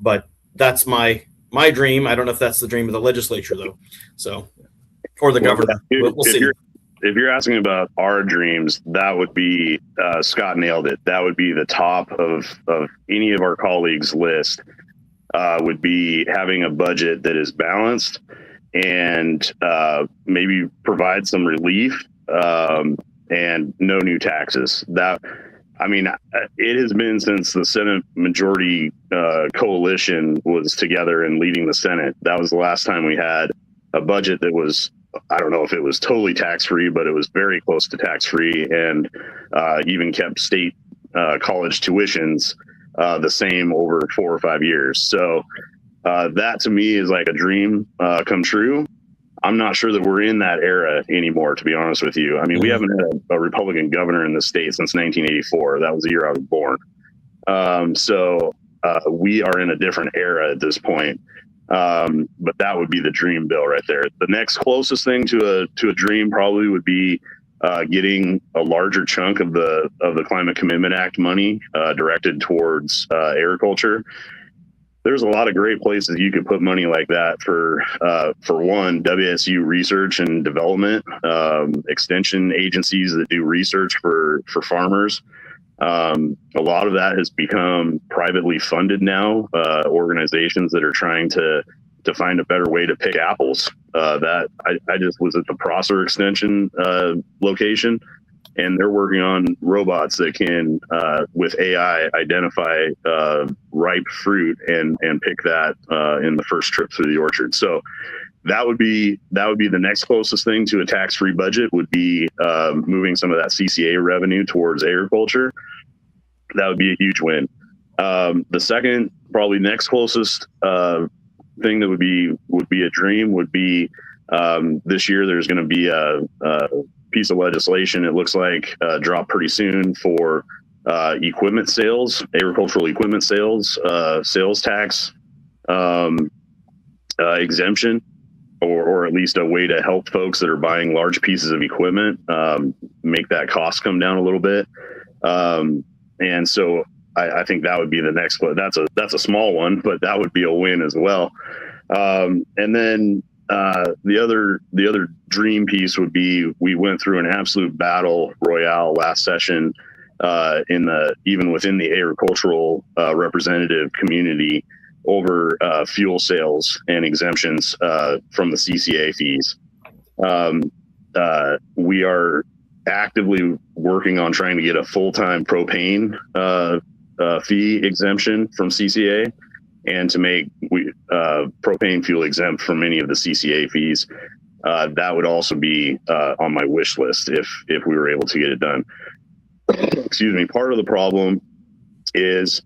But that's my dream. I don't know if that's the dream of the legislature, though. So, or the governor. We'll see. If you're asking about our dreams, that would be Scott nailed it. That would be the top of any of our colleagues' list. Would be having a budget that is balanced and maybe provide some relief and no new taxes. It has been since the Senate majority coalition was together and leading the Senate. That was the last time we had a budget that was, I don't know if it was totally tax-free, but it was very close to tax-free, and even kept state college tuitions the same over 4 or 5 years. So that to me is like a dream come true. I'm not sure that we're in that era anymore, to be honest with you. I mean, we haven't had a Republican governor in the state since 1984. That was the year I was born. So we are in a different era at this point. But that would be the dream bill right there. The next closest thing to a dream probably would be getting a larger chunk of the Climate Commitment Act money directed towards agriculture. There's a lot of great places you could put money like that for one, WSU research and development, extension agencies that do research for farmers. A lot of that has become privately funded now, organizations that are trying to find a better way to pick apples. That I just was at the Prosser extension location, and they're working on robots that can, with AI, identify ripe fruit and pick that in the first trip through the orchard. So that would be the next closest thing to a tax-free budget, would be moving some of that CCA revenue towards agriculture. That would be a huge win. The second, probably next closest thing that would be a dream would be this year there's going to be a piece of legislation, it looks like, drop pretty soon for equipment sales, agricultural equipment sales, sales tax exemption, or at least a way to help folks that are buying large pieces of equipment make that cost come down a little bit. And so I think that would be the next, but that's a small one, but that would be a win as well. And then the other dream piece would be, we went through an absolute battle royale last session even within the agricultural representative community over fuel sales and exemptions from the CCA fees. We are actively working on trying to get a full-time propane fee exemption from CCA, and to make propane fuel exempt from any of the CCA fees. That would also be on my wish list if we were able to get it done. Excuse me. Part of the problem is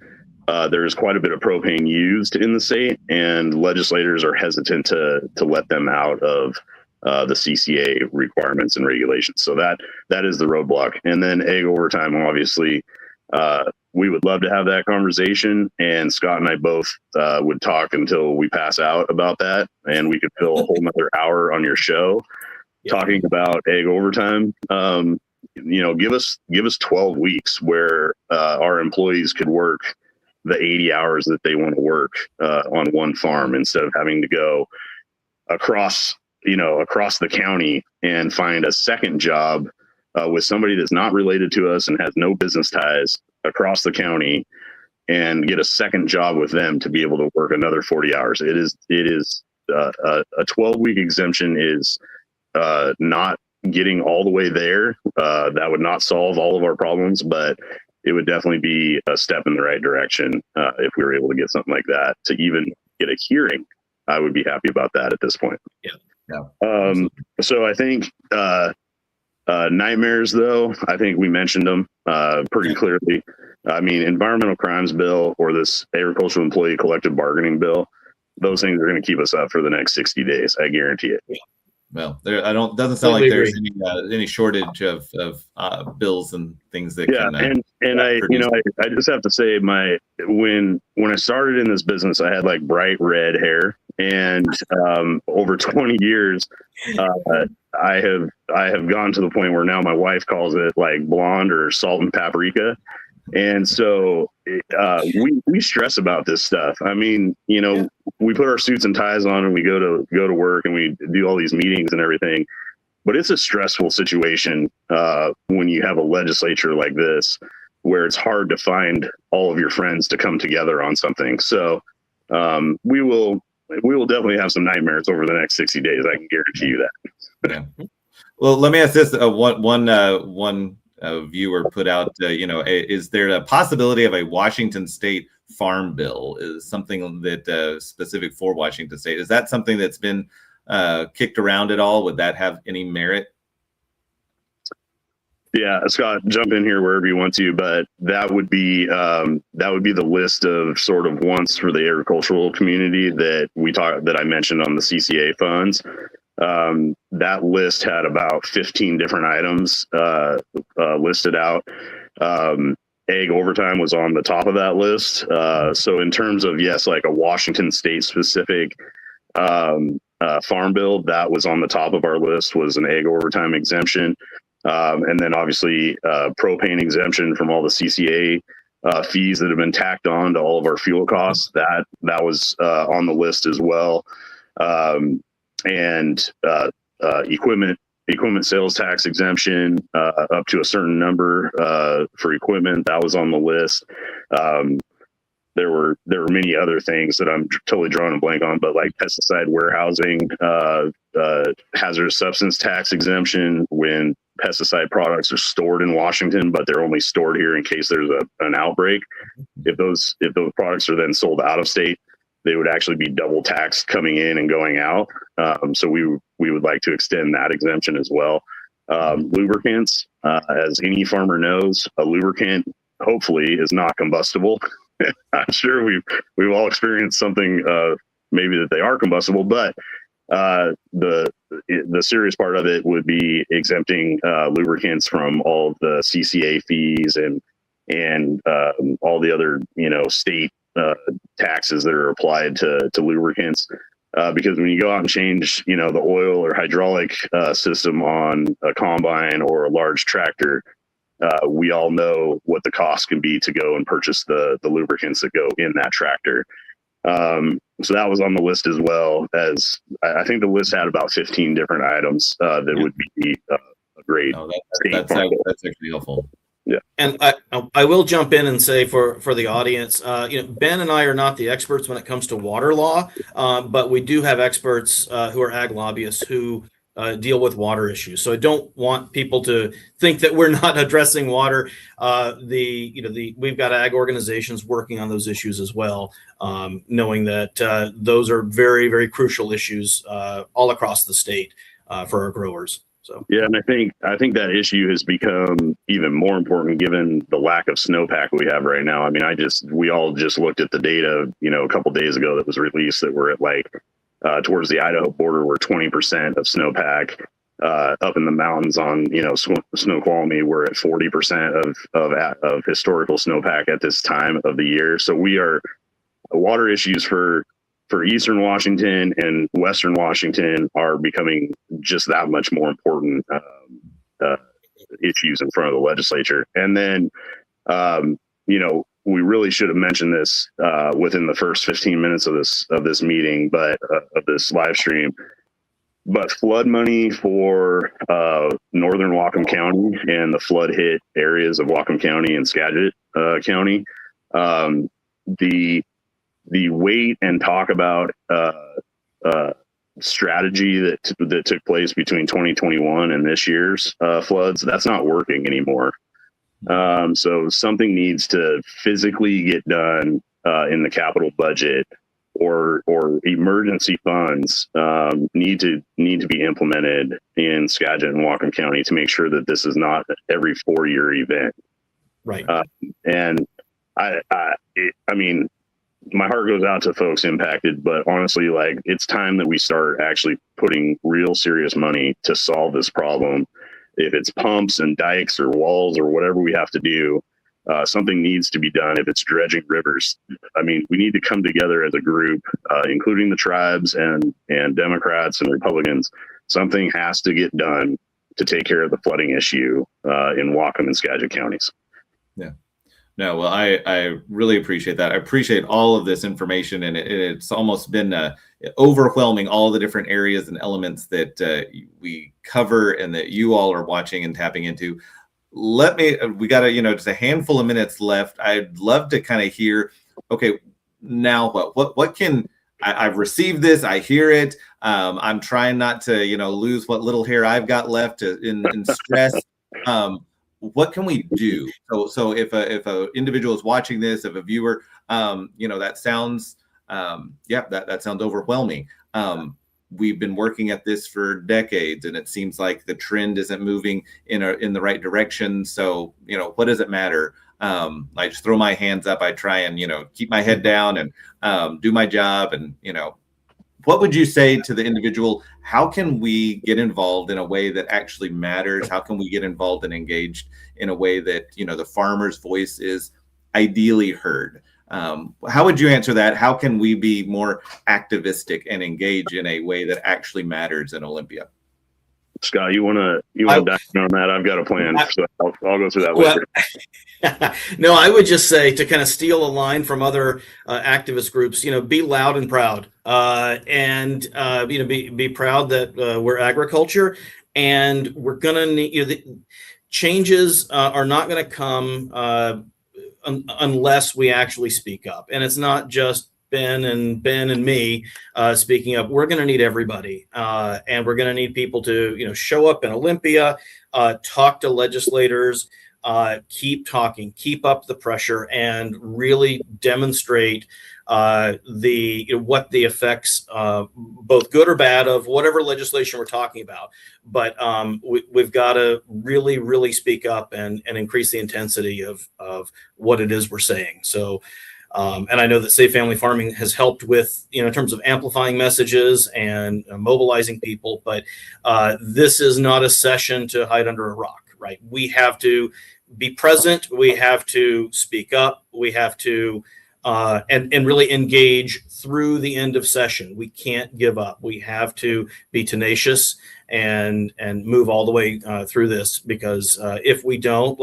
there's quite a bit of propane used in the state, and legislators are hesitant to let them out of the CCA requirements and regulations. So that is the roadblock. And then ag overtime, obviously, we would love to have that conversation, and Scott and I both would talk until we pass out about that, and we could fill a whole nother hour on your show talking about ag overtime. Give us 12 weeks where our employees could work the 80 hours that they want to work on one farm, instead of having to go across across the county and find a second job with somebody that's not related to us and has no business ties across the county, and get a second job with them to be able to work another 40 hours. It is a 12-week exemption is not getting all the way there. That would not solve all of our problems, but it would definitely be a step in the right direction if we were able to get something like that to even get a hearing. I would be happy about that at this point. Yeah. So I think nightmares, though, I think we mentioned them pretty clearly. I mean, environmental crimes bill or this agricultural employee collective bargaining bill, those things are going to keep us up for the next 60 days. I guarantee it. Well, doesn't sound like there's any shortage of bills and things that can. And I just have to say, when I started in this business, I had like bright red hair, and over 20 years, I have gone to the point where now my wife calls it like blonde or salt and paprika. And so we stress about this stuff. I mean, we put our suits and ties on and we go to work and we do all these meetings and everything. But it's a stressful situation when you have a legislature like this, where it's hard to find all of your friends to come together on something. So we will definitely have some nightmares over the next 60 days. I can guarantee you that. Yeah. Well, let me ask this: one viewer put out, is there a possibility of a Washington State farm bill? Is something that specific for Washington State? Is that something that's been kicked around at all? Would that have any merit? Yeah, Scott, jump in here wherever you want to, but that would be the list of sort of wants for the agricultural community that I mentioned on the CCA funds. That list had about 15 different items listed out. Ag overtime was on the top of that list. So in terms of, yes, like a Washington State specific farm bill, that was on the top of our list, was an ag overtime exemption. And then obviously propane exemption from all the CCA fees that have been tacked on to all of our fuel costs. That was on the list as well. And equipment sales tax exemption up to a certain number for equipment, that was on the list. There were many other things that I'm totally drawing a blank on, but like pesticide warehousing, hazardous substance tax exemption when pesticide products are stored in Washington, but they're only stored here in case there's an outbreak. If those products are then sold out of state, they would actually be double taxed coming in and going out. So we would like to extend that exemption as well. Lubricants, as any farmer knows, a lubricant hopefully is not combustible. I'm sure we've all experienced something maybe that they are combustible, but the serious part of it would be exempting lubricants from all of the CCA fees and all the other state taxes that are applied to lubricants, because when you go out and change the oil or hydraulic system on a combine or a large tractor, we all know what the cost can be to go and purchase the lubricants that go in that tractor. So that was on the list, as well as I think the list had about 15 different items that would be a great. Oh, that's actually helpful. Yeah. And I will jump in and say for the audience, Ben and I are not the experts when it comes to water law, but we do have experts who are ag lobbyists who deal with water issues. So I don't want people to think that we're not addressing water. We've got ag organizations working on those issues as well, knowing that those are very, very crucial issues all across the state for our growers. So yeah, and I think that issue has become even more important given the lack of snowpack we have right now. I mean, we all just looked at the data, a couple days ago that was released that we're at like towards the Idaho border, we're 20% of snowpack. Up in the mountains on Snoqualmie, we're at 40% of historical snowpack at this time of the year. So we are water issues for Eastern Washington and Western Washington are becoming just that much more important issues in front of the legislature. And then, we really should have mentioned this within the first 15 minutes of this meeting, but of this live stream. but flood money for northern Whatcom County and the flood hit areas of Whatcom County and Skagit County, the wait and talk about strategy that took place between 2021 and this year's floods, that's not working anymore. So something needs to physically get done in the capital budget, or emergency funds need to be implemented in Skagit and Whatcom County to make sure that this is not every 4-year event. Right. And I mean, my heart goes out to folks impacted, but honestly, like, it's time that we start actually putting real serious money to solve this problem. If it's pumps and dikes or walls or whatever we have to do, something needs to be done. If it's dredging rivers, I mean, we need to come together as a group, including the tribes and Democrats and Republicans. Something has to get done to take care of the flooding issue in Whatcom and Skagit counties. Yeah. No, well, I really appreciate that. I appreciate all of this information, and it's almost been overwhelming, all the different areas and elements that we cover and that you all are watching and tapping into. We got just a handful of minutes left. I'd love to kind of hear, okay, now what can, I've received this, I hear it. I'm trying not to, lose what little hair I've got left in stress. What can we do? So if a individual is watching this, if a viewer, that sounds, that sounds overwhelming. We've been working at this for decades, and it seems like the trend isn't moving in the right direction. So, what does it matter? I just throw my hands up. I try and, keep my head down and do my job. And, what would you say to the individual? How can we get involved in a way that actually matters? How can we get involved and engaged in a way that, the farmer's voice is ideally heard? How would you answer that? How can we be more activistic and engage in a way that actually matters in Olympia? Scott, you want to dive in on that? I've got a plan, so I'll go through that later. No, I would just say, to kind of steal a line from other activist groups, be loud and proud, and be proud that we're agriculture, and we're gonna need, the changes are not going to come unless we actually speak up, and it's not just Ben and me speaking up. We're going to need everybody, and we're going to need people to show up in Olympia, talk to legislators, keep talking, keep up the pressure, and really demonstrate what the effects, both good or bad, of whatever legislation we're talking about. But we've got to really, really speak up and increase the intensity of what it is we're saying. So. And I know that Safe Family Farming has helped with, in terms of amplifying messages and mobilizing people. But this is not a session to hide under a rock, right? We have to be present. We have to speak up. We have to and really engage through the end of session. We can't give up. We have to be tenacious and move all the way through this, because if we don't,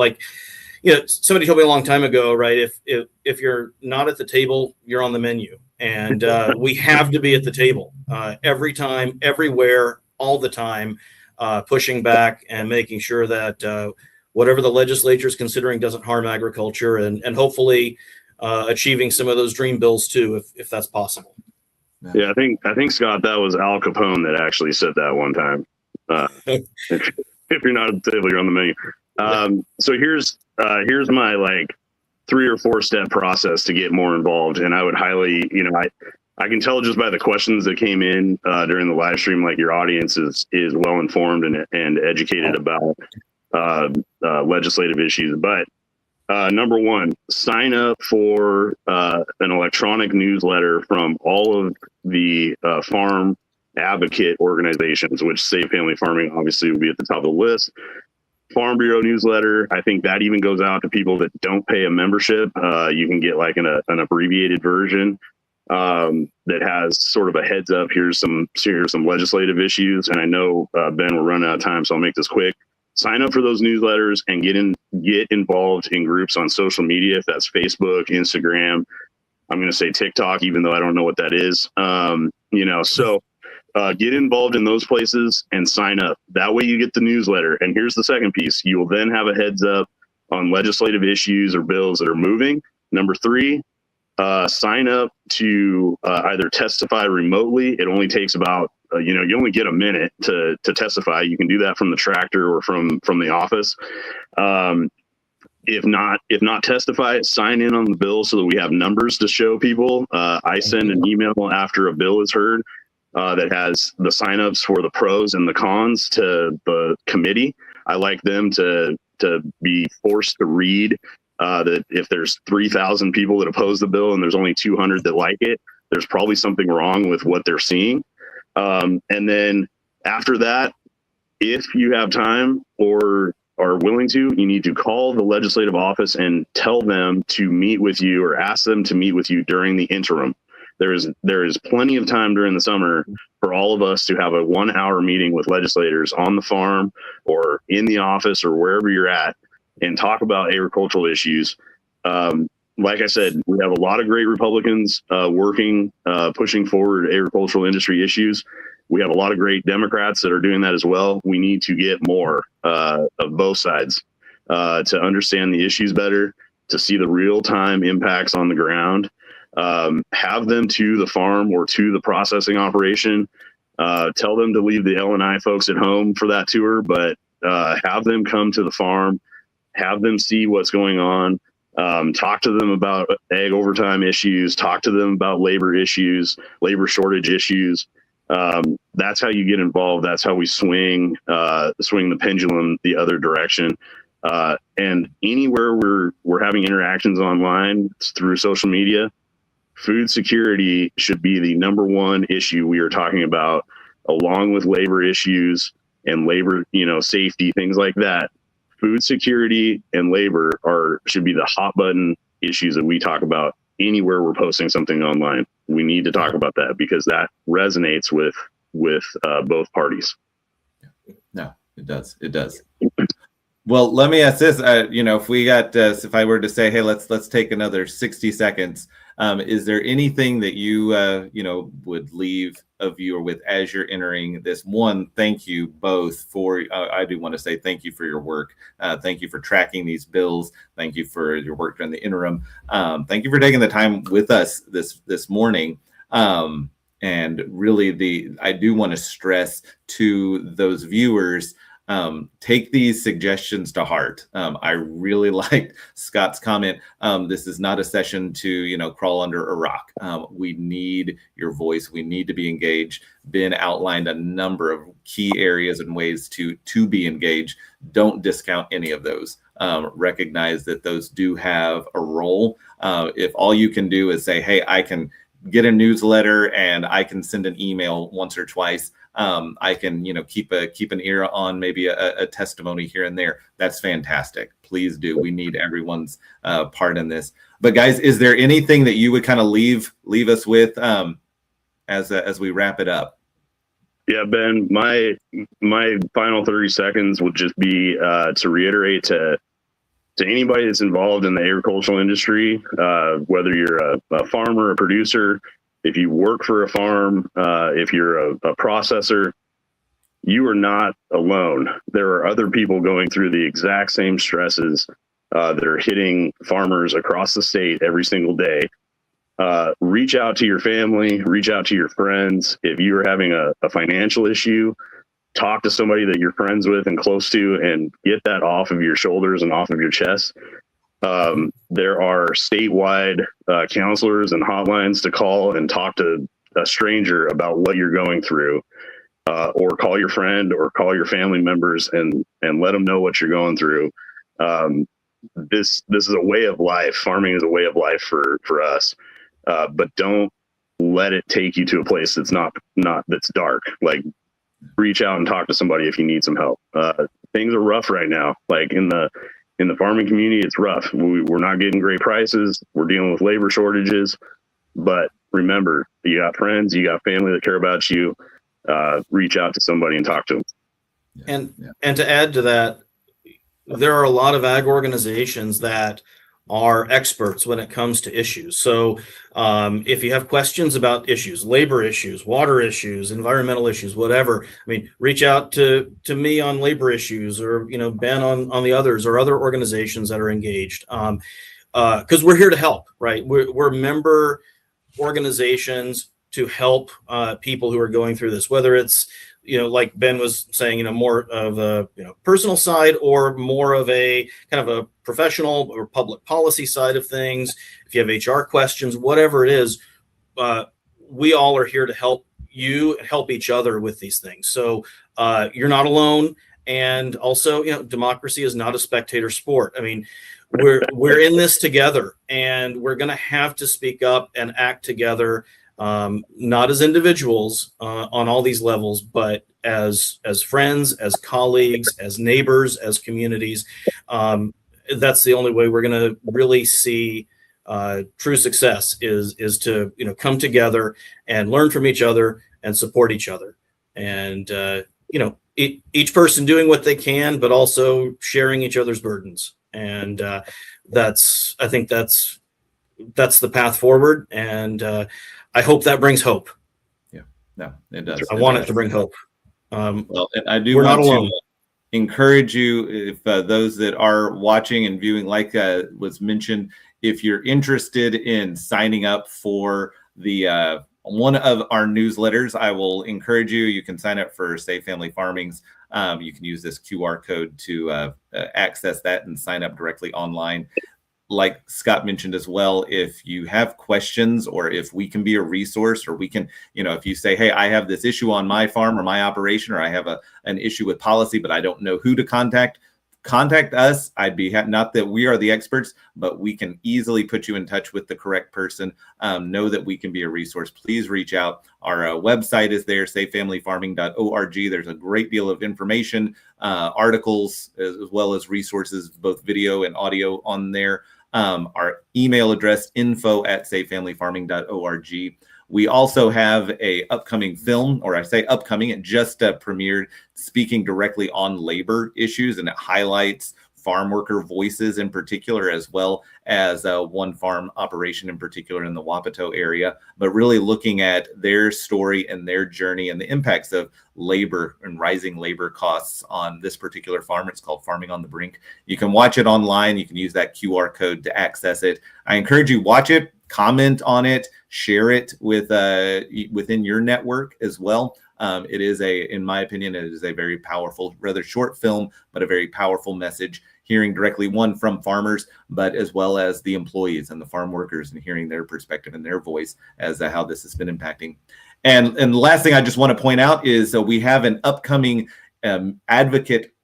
somebody told me a long time ago, right? If you're not at the table, you're on the menu, and we have to be at the table every time, everywhere, all the time, pushing back and making sure that whatever the legislature is considering doesn't harm agriculture, and hopefully achieving some of those dream bills too, if that's possible. Yeah, I think Scott, that was Al Capone that actually said that one time. If you're not at the table, you're on the menu. So here's my 3 or 4 step process to get more involved. And I would highly, I can tell just by the questions that came in during the live stream, your audience is well informed and educated about legislative issues. But number 1, sign up for an electronic newsletter from all of the farm advocate organizations, which Safe Family Farming obviously would be at the top of the list. Farm Bureau newsletter. I think that even goes out to people that don't pay a membership. You can get an abbreviated version that has sort of a heads up. Here's some legislative issues. And I know, Ben, we're running out of time, so I'll make this quick. Sign up for those newsletters and get involved in groups on social media. If that's Facebook, Instagram, I'm going to say TikTok, even though I don't know what that is. Get involved in those places and sign up. That way you get the newsletter. And here's the second piece. You will then have a heads up on legislative issues or bills that are moving. Number 3, sign up to either testify remotely. It only takes about, you only get a minute to testify. You can do that from the tractor or from the office. If not testify, sign in on the bill so that we have numbers to show people. I send an email after a bill is heard that has the signups for the pros and the cons to the committee. I like them to be forced to read that if there's 3,000 people that oppose the bill and there's only 200 that like it, there's probably something wrong with what they're seeing. And then after that, if you have time or are willing to, you need to call the legislative office and tell them to meet with you or ask them to meet with you during the interim. There is plenty of time during the summer for all of us to have a 1-hour meeting with legislators on the farm or in the office or wherever you're at and talk about agricultural issues. Like I said, we have a lot of great Republicans working, pushing forward agricultural industry issues. We have a lot of great Democrats that are doing that as well. We need to get more of both sides to understand the issues better, to see the real-time impacts on the ground. Have them to the farm or to the processing operation. Tell them to leave the L&I folks at home for that tour, but have them come to the farm, have them see what's going on, talk to them about ag overtime issues, talk to them about labor issues, labor shortage issues. That's how you get involved. That's how we swing the pendulum the other direction. And anywhere we're having interactions online through social media, food security should be the number one issue we are talking about, along with labor issues and labor, safety, things like that. Food security and labor should be the hot button issues that we talk about anywhere we're posting something online. We need to talk about that because that resonates with both parties. No, it does. It does. Well, let me ask this. If we got, if I were to say, hey, let's take another 60 seconds. Is there anything that you, would leave a viewer with as you're entering this? One, thank you both for, I do want to say thank you for your work. Thank you for tracking these bills. Thank you for your work during the interim. Thank you for taking the time with us this morning. And really I do want to stress to those viewers, take these suggestions to heart. I really liked Scott's comment. This is not a session to, crawl under a rock. We need your voice. We need to be engaged. Ben outlined a number of key areas and ways to be engaged. Don't discount any of those. Recognize that those do have a role. If all you can do is say, hey, I can get a newsletter and I can send an email once or twice. I can, keep an ear on maybe a testimony here and there. That's fantastic. Please do. We need everyone's part in this. But guys, is there anything that you would kind of leave us with as we wrap it up? Yeah, Ben, my final 30 seconds would just be to reiterate to anybody that's involved in the agricultural industry, whether you're a farmer, a producer, if you work for a farm, if you're a processor, you are not alone. There are other people going through the exact same stresses that are hitting farmers across the state every single day. Reach out to your family, reach out to your friends. If you are having a financial issue, talk to somebody that you're friends with and close to and get that off of your shoulders and off of your chest. There are statewide counselors and hotlines to call and talk to a stranger about what you're going through, or call your friend or call your family members and let them know what you're going through. This is a way of life. Farming is a way of life for us, but don't let it take you to a place that's not that's dark. Like, reach out and talk to somebody if you need some help. Things are rough right now. Like in the farming community, it's rough. We're not getting great prices. We're dealing with labor shortages. But remember, you got friends, you got family that care about you. Reach out to somebody and talk to them. And to add to that, there are a lot of ag organizations that are experts when it comes to issues. So if you have questions about issues, labor issues, water issues, environmental issues, whatever, I mean, reach out to me on labor issues, or Ben on the others, or other organizations that are engaged, because we're here to help, right? We're member organizations to help people who are going through this, whether it's like Ben was saying, more of a personal side, or more of a kind of a professional or public policy side of things. If you have HR questions, whatever it is, we all are here to help you, help each other with these things. So you're not alone. And also, democracy is not a spectator sport. I mean, we're in this together, and we're going to have to speak up and act together. Not as individuals on all these levels, but as friends, as colleagues, as neighbors, as communities. That's the only way we're going to really see true success is to come together and learn from each other and support each other. And each person doing what they can, but also sharing each other's burdens. And I think that's the path forward. And I hope that brings hope. Yeah, no, it does. I want it to bring hope. Well, and I do we're want not alone. to encourage you, if those that are watching and viewing, like was mentioned, if you're interested in signing up for the one of our newsletters, I will encourage you. You can sign up for Safe Family Farming's. You can use this QR code to access that and sign up directly online. Like Scott mentioned as well, if you have questions, or if we can be a resource, or we can, if you say, hey, I have this issue on my farm or my operation, or I have an issue with policy, but I don't know who to contact us. I'd be not that we are the experts, but we can easily put you in touch with the correct person. Know that we can be a resource. Please reach out. Our website is there, safefamilyfarming.org. There's a great deal of information, articles, as well as resources, both video and audio on there. Our email address, info@safefamilyfarming.org. We also have a upcoming film, or I say upcoming, it just premiered, speaking directly on labor issues, and it highlights farm worker voices in particular, as well as one farm operation in particular in the Wapato area, but really looking at their story and their journey and the impacts of labor and rising labor costs on this particular farm. It's called Farming on the Brink. You can watch it online. You can use that QR code to access it. I encourage you, watch it, comment on it, share it with within your network as well. It is in my opinion, it is a very powerful, rather short film, but a very powerful message, hearing directly from farmers, but as well as the employees and the farm workers, and hearing their perspective and their voice as how this has been impacting. And the last thing I just want to point out is we have an upcoming advocate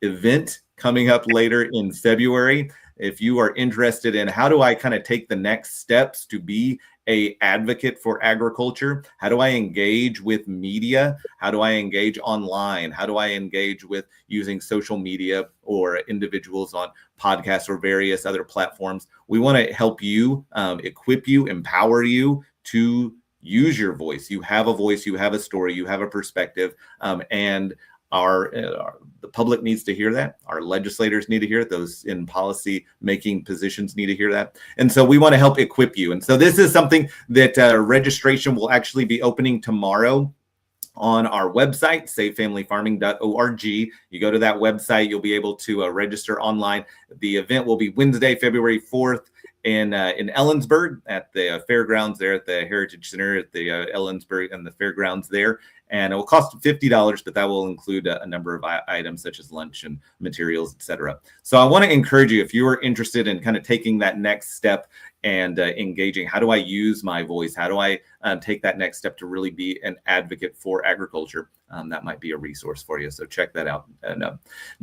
event coming up later in February. If you are interested in how do I kind of take the next steps to be an advocate for agriculture, how do I engage with media, how do I engage online, how do I engage with using social media or individuals on podcasts or various other platforms, we want to help you, equip you, empower you to use your voice. You have a voice, you have a story, you have a perspective, and the public needs to hear that. Our legislators need to hear it. Those in policy making positions need to hear that. And so we want to help equip you. And so this is something that registration will actually be opening tomorrow on our website, safefamilyfarming.org. You go to that website, you'll be able to register online. The event will be Wednesday, February 4th in Ellensburg at the fairgrounds there at the Heritage Center at the Ellensburg and the fairgrounds there. And it will cost $50, but that will include a number of items such as lunch and materials, etc. So I want to encourage you, if you are interested in kind of taking that next step and engaging, how do I use my voice? How do I take that next step to really be an advocate for agriculture? That might be a resource for you. So check that out. And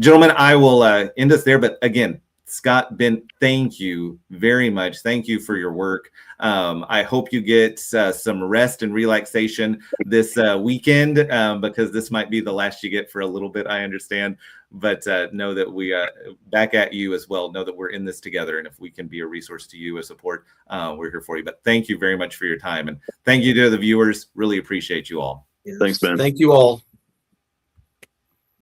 gentlemen, I will end us there. But again, Scott, Ben, thank you very much. Thank you for your work. I hope you get some rest and relaxation this weekend, because this might be the last you get for a little bit, I understand. But know that we back at you as well. Know that we're in this together. And if we can be a resource to you, a support, we're here for you. But thank you very much for your time. And thank you to the viewers. Really appreciate you all. Thanks, Ben. Thank you all.